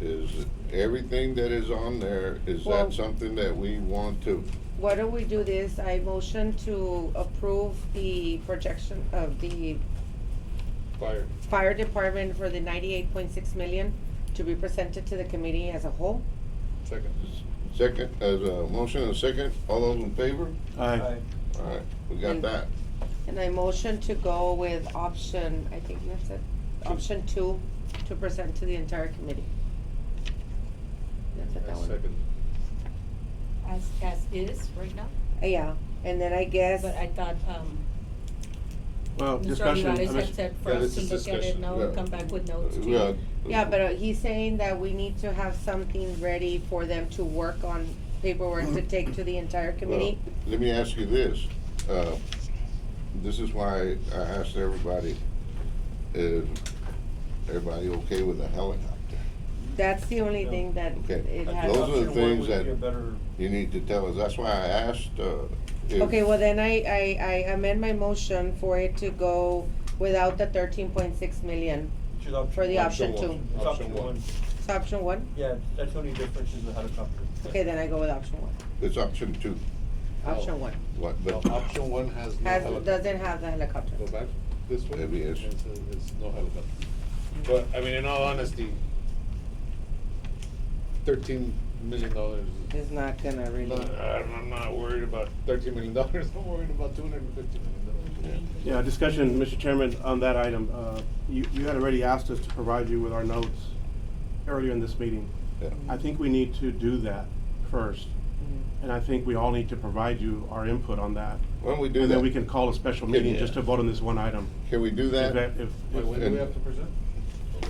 is everything that is on there, is Well- that something that we want to, Why don't we do this? I motion to approve the projection of the Fire. fire department for the 98.6 million to be presented to the committee as a whole. Second. second, as a motion and a second, all those in favor? aye. All right, we got And- that. And I motion to go with option, I think that's it, option 2 to present to the entire committee. That's it, that one. Second. As is right now, Yeah, and then I guess, but I thought, Well, Mr. discussion. Olivares had said for Yeah, us to this is look at it discussion. now and come back with notes too. Yeah. yeah, but he's saying that we need to have something ready for them to work on paperwork to take to the entire committee. Well, let me ask you this, this is why I asked everybody, is everybody okay with a helicopter? That's the only thing that Okay, it those has. are the Option one things would be that a better- you need to tell us, that's why I asked, if. Okay, well then I amend my motion for it to go without the 13.6 million. Which is option For the one. option Option two. one. It's Option option one. one. It's option 1? Yeah, that's the only difference is the helicopter. Okay, then I go with option 1. It's option 2, Option 1. what, No, but, option 1 has no Has, helicopter. doesn't have the helicopter. Go back this way. Maybe it's- It's no helicopter. But, I mean, in all honesty, $13 million. It's not gonna really. I'm not worried about $13 million. I'm worried about $250 million. Yeah, discussion, Mr. Chairman, on that item. You had already asked us to provide you with our notes earlier in this meeting. yeah. I think we need to do that first. And I think we all need to provide you our input on that. Why don't we do And that? then we can call a special meeting just to vote on this one item. Can we do that? Wait, when do we have to present?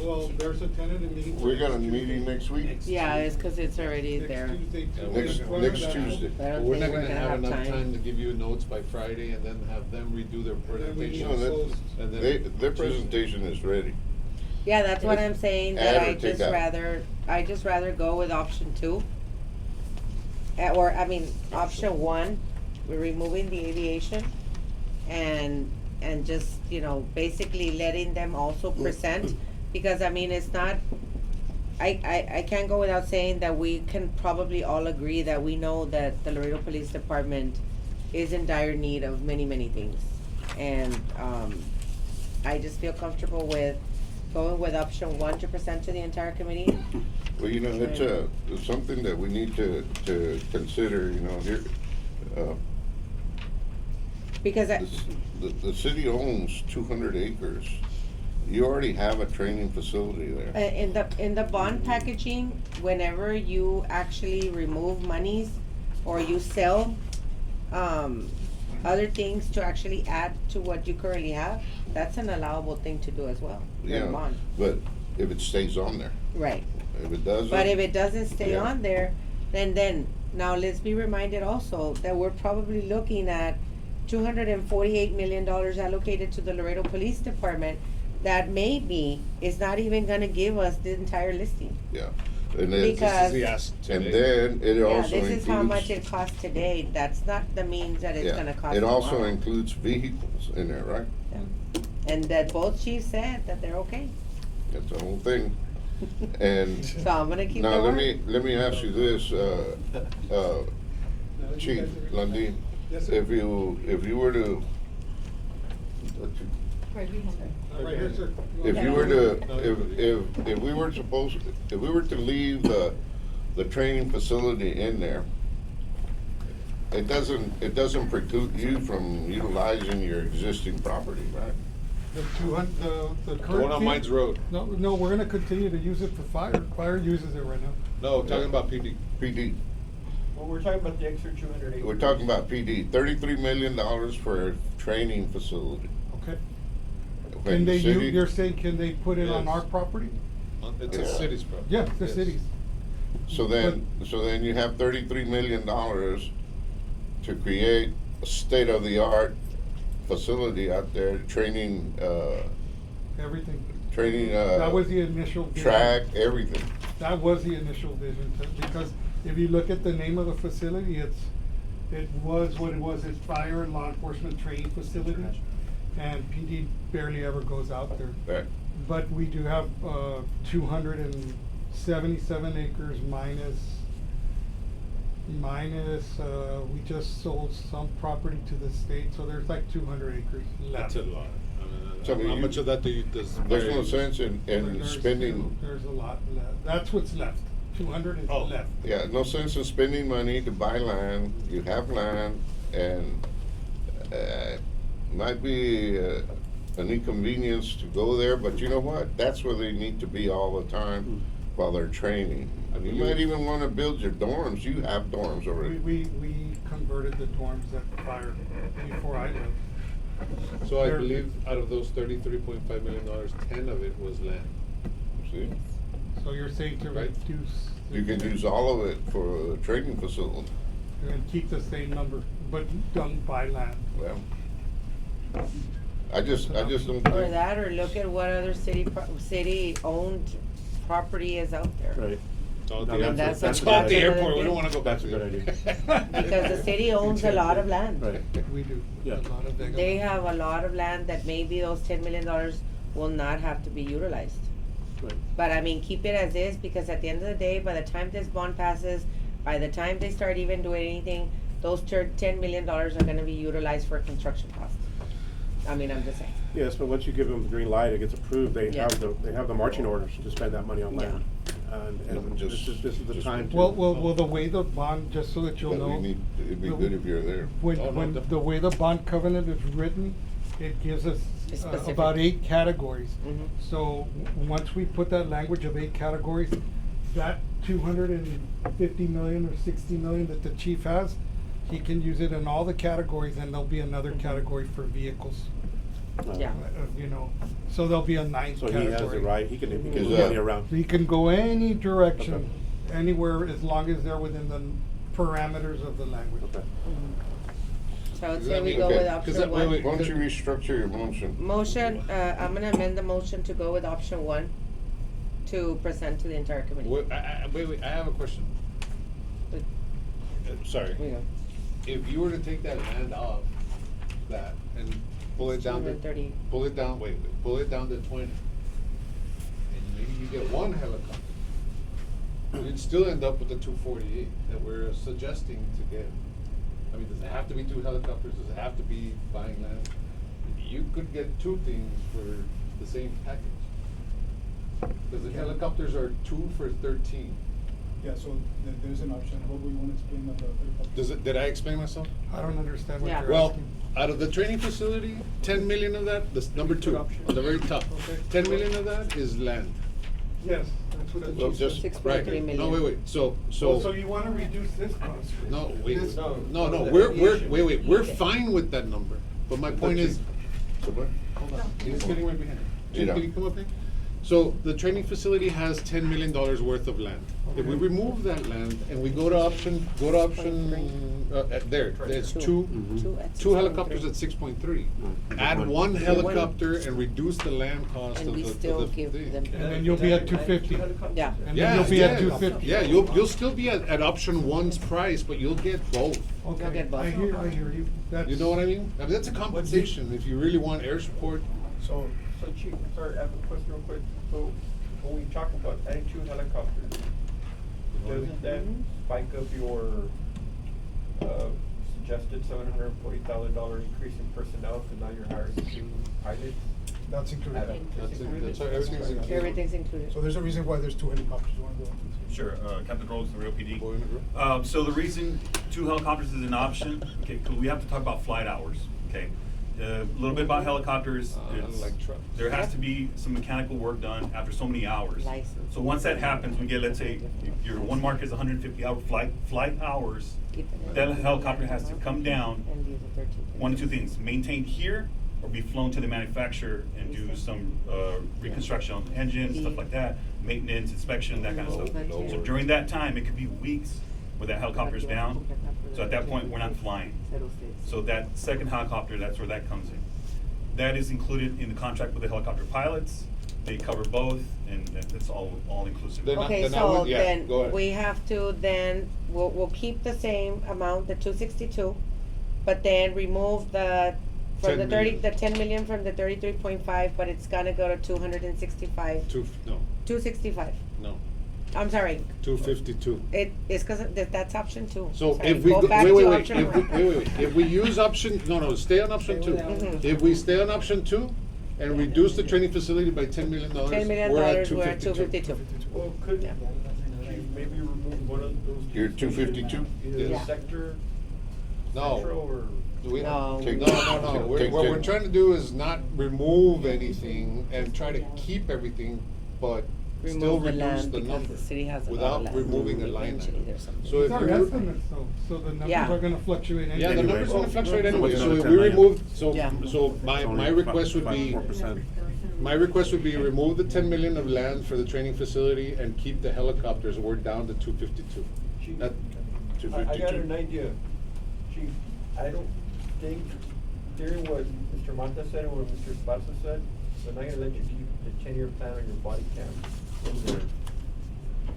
Well, there's a tentative meeting. We got a meeting next week? Yeah, it's cause it's already Next there. Tuesday, too. Next- In front of next that- Tuesday. I don't We're think not we're gonna gonna have have enough time. time to give you notes by Friday and then have them redo their then we presentation. No, Post. that, And then their Tuesday. presentation is ready. Yeah, that's what I'm saying, that Add or I take just out? rather go with option 2. Or, I mean, option 1, we're removing the aviation and just, you know, basically letting them also present. Because, I mean, it's not, I can't go without saying that we can probably all agree that we know that the Laredo Police Department is in dire need of many, many things. And, I just feel comfortable with going with option 1 to present to the entire committee. Well, you know, it's something that we need to consider, you know, here, Because I, the city owns 200 acres. You already have a training facility there. in the bond packaging, whenever you actually remove monies or you sell, other things to actually add to what you currently have, that's an allowable thing to do as well, in Yeah, bond. but if it stays on there, Right. if it doesn't. But if it doesn't stay Yeah. on there, then, now let's be reminded also that we're probably looking at $248 million allocated to the Laredo Police Department that maybe is not even gonna give us the entire listing. Yeah, And then, Because- This is the ask and today. then it Yeah, also this includes. is how much it costs today, that's not the means that it's Yeah, gonna cost it also tomorrow. includes vehicles in there, right? Yeah. And that both chiefs said that they're okay. That's the whole thing. And So I'm gonna keep now the let me ask you this, Chief Lundin, Yes, sir. if you were to, Right behind her. Right here, sir. if you were to, if we were supposed, if we were to leave the training facility in there, it doesn't preclude you from utilizing your existing property, right? The 200, the current. The one on field- Mines Road. No, we're gonna continue to use it for fire. Fire uses it right now. No, talking about PD. PD. Well, we're talking about the extra 200 acres. We're talking about PD, $33 million for a training facility. Okay. When Can the they, city- you're saying, can they put it on Yes. our property? It's a Yeah. city's property. Yeah, the Yes. cities. So then you have $33 million to create a state-of-the-art facility out there, training, Everything. training, That was the initial vision. track, everything. That was the initial vision, because if you look at the name of the facility, it was what it was, it's fire and law enforcement training facility. And PD barely ever goes out there. Right. But we do have, 277 acres minus, we just sold some property to the state, so there's like 200 acres left. That's a lot. So, I mean, how you- much of that does? There's no vary? sense in There's- spending, There's a lot left. That's what's left. 200 is Oh. left. yeah, no sense in spending money to buy land. You have land, and might be an inconvenience to go there, but you know what? That's where they need to be all the time while they're training. You might even want to build your dorms. You have dorms already. We converted the dorms at fire before I left. So I There- believe out of those $33.5 million, 10 of it was land. See? So you're saying to Right. reduce. You can use all of it for a training facility. And keep the same number, but don't buy land. Well, I just don't Or think. that, or look at what other city-owned property is out there. Right. So No, the- that's that's a- about that's the another airport. We thing. don't want to go back. That's a to good there. Because the city owns a lot of land. Right. We do. Yeah. A lot of vacant They land. have a lot of land that maybe those $10 million will not have to be utilized. Right. But I mean, keep it as is, because at the end of the day, by the time this bond passes, by the time they start even doing anything, those $10 million are gonna be utilized for construction costs. I mean, I'm just saying. Yes, but once you give them the green light, it gets approved, they Yeah. have the marching orders to spend that money on Yeah. land. And Just- this is the just- time to. Well, the way the bond, just so that you'll But we know. need, it'd be good if you're there. When, Oh, no, when, definitely. the way the bond covenant is written, it gives us It's specific. about 8 categories. Mhm. So, once we put that language of 8 categories, that 250 million or 60 million that the chief has, he can use it in all the categories, and there'll be another category for vehicles. Yeah. You know, so there'll be a 9th So category. he has the right, he can Is move that- money around. He can go any direction, Okay. anywhere, as long as they're within the parameters of the language. Okay. So I would Does say that we mean- go okay, with 'cause option that- one. wait, Why don't you restructure your motion? Motion, I'm gonna amend the motion to go with option one, to present to the entire committee. Wait, I have a question. Sorry. Here we go. If you were to take that land off that and pull it down to, 230. pull it down, pull it down to 20. And maybe you get one helicopter. You'd still end up with the 248 that we're suggesting to get. I mean, does it have to be 2 helicopters? Does it have to be buying land? You could get 2 things for the same package. Because the helicopters are 2 for 13. Yeah, so there's an option. What we want to explain on the third option? Does it, did I explain myself? I don't understand what Yeah. you're Well, asking. out of the training facility, 10 million of that, that's number 2, on the very top. Okay. 10 million of that is land. Yes, that's what Well, it just- is. 6.3 million. No, wait, so, So you wanna reduce this cost? no, wait, This- no, the we're, aviation. we're fine with that number. But my point is, So what? hold on, he's getting right behind you. Yeah. Can you come up here? So the training facility has $10 million worth of land. If we remove that land and we go to option, there, it's two helicopters at 6.3. Add one helicopter and reduce the land cost And of we the. still of the give thing. them. And then you'll be at 250. Yeah. And Yeah, then you'll be at yeah. 250. Yeah, you'll still be at option one's price, but you'll get both. Okay, You'll get both. I hear you. That's. You know what I mean? I mean, that's a compensation if you really want air support. So, So Chief, sorry, I have a question real quick. So when we talk about adding 2 helicopters, doesn't that spike up your suggested $740,000 increase in personnel, because now you're hiring 2 pilots? that's included. That's everything's included. Everything's included. So there's a reason why there's 2 helicopters. You wanna go into it? Sure, Captain Rhodes, the Rio PD. Boy in the group. So the reason 2 helicopters is an option, okay, 'cause we have to talk about flight hours, okay? A little bit about helicopters. It's- like trucks. There has to be some mechanical work done after so many hours. License. So once that happens, we get, let's say, your one mark is 150-hour flight hours. Keep it in. That helicopter has to come down, And do the 13. one of 2 things, maintained here or be flown to the manufacturer and do some reconstruction on the engine, stuff like that, maintenance, inspection, that kind of stuff. So during that time, it could be weeks where that helicopter's down. So at that point, we're not flying. So that second helicopter, that's where that comes in. That is included in the contract with the helicopter pilots. They cover both, and that's all inclusive. Then I- Okay, then I so would- yeah, then go ahead. we have to then, we'll keep the same amount, the 262, but then remove the, from 10 the 30, million. the 10 million from the 33.5, but it's gonna go to 265, No, 265. no, I'm sorry, 252. it is cause that's option 2. So Sorry, if we go go, back wait, to wait, wait, option if we, one. wait, if we use option, no, stay on option 2. Mhm. If we stay on option 2 and reduce the training facility by $10 million, $10 million, we're at we're at 252. 252. Well, could, Yeah. Chief, maybe remove one of those? You're 2 stations, 252? Either Yeah. sector, No. central, or? Do we- No. Take- No. take What 10. we're trying to do is not remove anything and try to keep everything, but still Remove the reduce land the because number the city has a lot of without land. removing a line Eventually item. there's something. So These if are you, estimates though, so the numbers Yeah. are gonna fluctuate anyway. yeah, the Anyway. number's gonna fluctuate Mhm. anyway, So so it's if another we 10 million. remove, Yeah. so It's my only request would be, 4%. my request would be remove the 10 million of land for the training facility and keep the helicopters, we're down to 252. Chief, That- I got an idea, Chief. I don't think, hearing what Mr. Mata said and what Mr. Esparza said, they're not gonna let you keep the 10-year plan on your body cam in there.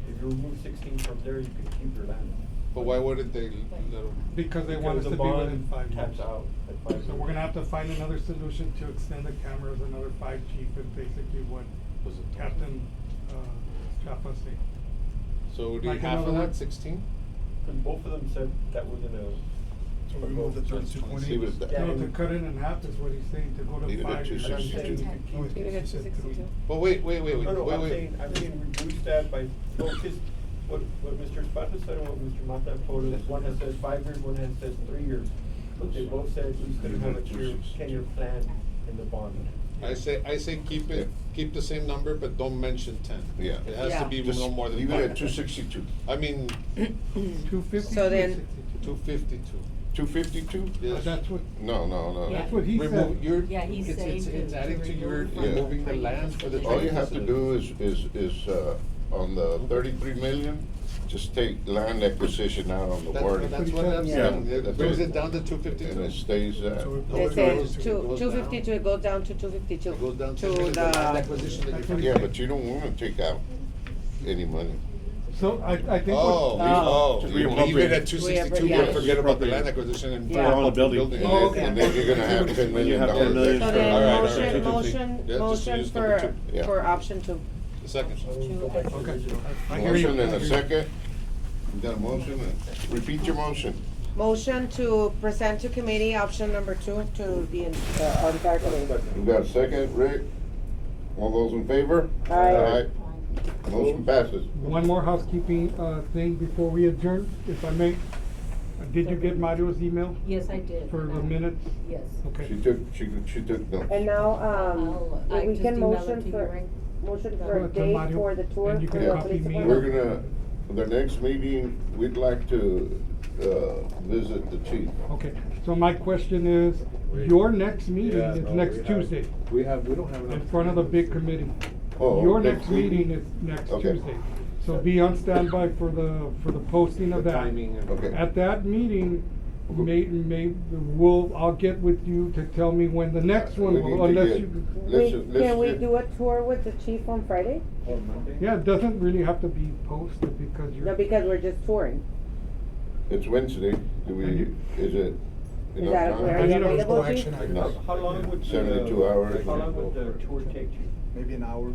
If you remove 16 from there, you can keep your land. But why wouldn't they let 'em- Because they want us Because to the be within bond 5 years. caps out at 5 years. So we're gonna have to find another solution to extend the cameras another 5, Chief, is basically what Was it- Captain, Chapa said. So do you Like half of another that, one. 16? Because both of them said that was in a. So we remove the 32.8. Leave it at that. Yeah. No, to cut it in half is what he's saying, to go to Leave it at 5 years. 262. No, Leave it at he said 262. But wait, No, no, I'm wait. saying reduce that by, no, because what Mr. Esparza said and what Mr. Mata quoted is one has says 5 years, one has says 3 years. But they both said we couldn't have a 10-year plan in the bond. I say keep the same number, but don't mention 10. Yeah. It has to Yeah. be Just no more than leave it at 5. 262. I mean, 250 So or then- 62? 252. 252? Yes. That's what, No. that's what he said. Remove, you're, Yeah, he's it's saying to adding to your, remove Yeah. removing the land for the All you training have to facility. do is, on the 33 million, just take land acquisition out on the wording. That's what I'm Yeah. saying, Yeah. it brings it down to And 252. it stays, So we- It It says goes- two, it goes 252, it goes down to 252. It goes down To to the land the, acquisition that That's you what yeah, but you don't wanna take out any money. So I think Oh, what. oh, Just you leave it at 262, Yeah. but forget about the land acquisition and. Yeah. On the building. And Oh, then, and then you're gonna have $10 You million. have 10 million so for- then All right, all motion, right. motion, Yeah, just motion use number for, two. Yeah. for option 2. The second. Okay. I hear you. Motion and I a hear you. second. You got a motion? Repeat your motion. Motion to present to committee option number 2 to the entire committee. You got a second, Rick? All those in favor? Aye. Motion passes. One more housekeeping, thing before we adjourn, if I may. Did you get Mario's email Yes, I did. for the minutes? Yes. Okay. She took notes. And now, I we just can email it motion to you, for, right? motion Go for a ahead, tell date Mario, for the tour and you for can the copy police me. department. We're gonna, for the next meeting, we'd like to, visit the chief. Okay, so my question is, your next meeting Yeah, is no, next we have- Tuesday, We don't have enough. in front of the big committee. Oh, Your next next meeting is next Okay. Tuesday. So be on standby for the posting of The that. timing and- Okay. At that meeting, I'll get with you to tell me when the next one We will, need to unless get- you. let's- Can we let's- do a tour with the chief on Friday? Or Monday? Yeah, it doesn't really have to be posted because you're. No, because we're just touring. It's Wednesday, do we, is it Is enough that, time? are I you need a- available, No chief? action item. No. How long would the, 72 hours. How long would the tour take you? Maybe an hour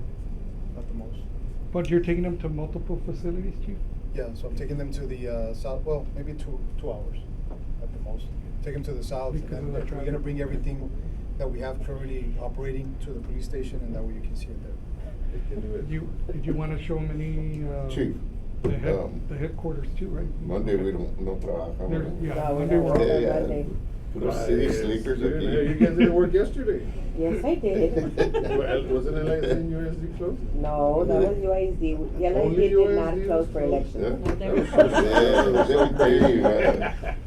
at the most. But you're taking them to multiple facilities, chief? Yeah, so I'm taking them to the south, well, maybe 2 hours at the most. Take them to the south, and Because then of the we're traffic. gonna bring everything that we have currently operating to the police station, and that way you can see it there. Did you wanna show them any, Chief, the headquarters too, right? Monday we don't, no trabajamos. There's, yeah, No, Monday we're no, off. Yeah, Monday. Los city sleepers You aquí. guys didn't work yesterday. Yes, I did. Wasn't it like in USD closed? No, that was UISD. The Only LID did not UISD close was for closed? election.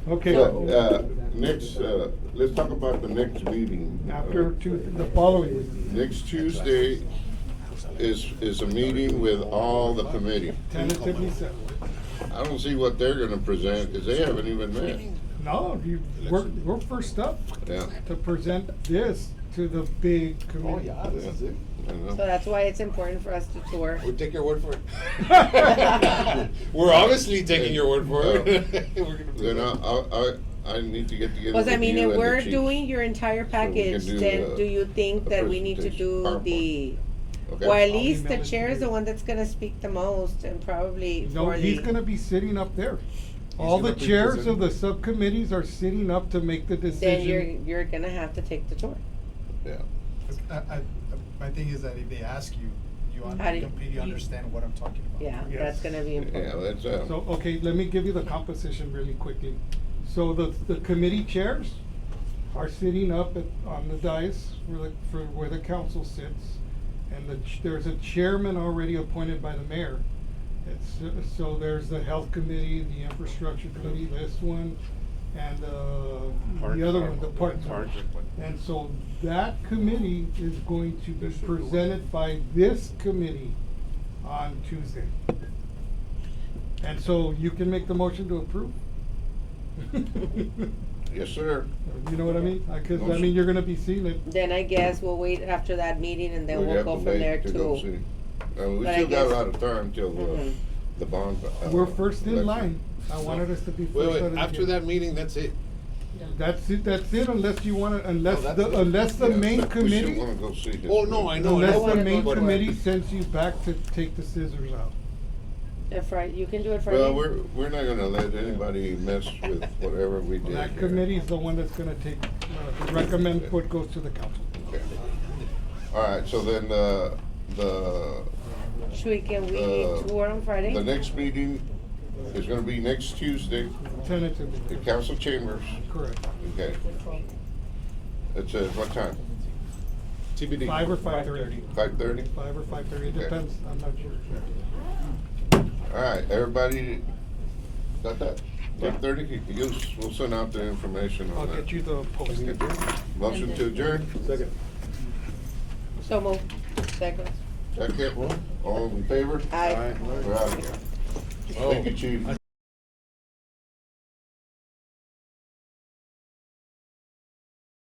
Okay. So, next, let's talk about the next meeting. After Tuesday, the following week, Next Tuesday is a meeting with all the committee. tentatively set. I don't see what they're gonna present, cause they haven't even met. No, we're first up Yeah. to present this to the big Oh, committee. yeah, this is it. I know. So that's why it's important for us to tour. We'll take your word for it. We're obviously taking your word for it. We're gonna do Then that. I need to get together Because with I mean, you if and the we're chief. doing your entire we can package, do then the- do you think the that we need to presentation, do the, Okay? well, at I'll least the email it to chair is you. the one that's gonna speak the most and probably No, for he's the. gonna be sitting up there. All the gonna be chairs of presenting. the subcommittees are sitting up to make the Then decision. you're gonna have to take the tour. Yeah. My thing is that if they ask you, How do you- completely understand what I'm talking about. Yeah, Yes. that's gonna be Yeah, important. that's, So, okay, let me give you the composition really quickly. So the committee chairs are sitting up on the dais where the council sits. And there's a chairman already appointed by the mayor. So there's the health committee, the infrastructure committee, this one, and the other one, the parks one. And so that committee is going to be presented by this committee on Tuesday. And so you can make the motion to approve? yes, sir. You know what I mean? Cause I Motion. mean, you're gonna be seeing it. Then I guess we'll wait after that meeting and then We we'll have go to from wait there to go see. too. We But I still got a guess- lot of time till Mhm. the bond. We're first in election. line. I wanted us to be first. Wait, out of wait, the after gate. that meeting, that's it. That's it, unless you wanna, unless that's the, it. unless the Yeah, main but we still committee, wanna go see his. Oh, no, I know. unless the wanna main go to it. committee sends you back to take the scissors out. Friday, you can do it Friday? Well, we're not gonna let anybody mess with whatever we did. That here. committee is the one that's gonna take, recommend what goes to the council. Okay. All right, so then, Can we tour on Friday? the next meeting is gonna be next Tuesday Tentatively, in council chambers. correct. Okay. It's at what time? TBD. 5 or 5:30. 5:30? 5 or 5:30, it Okay. depends, I'm not sure. All right, everybody got that? 5:30? We'll send out the information I'll on that. get you the posting. Motion to adjourn? Second. So move. Second. Second? All in favor? Aye. We're out of here. Thank you, chief.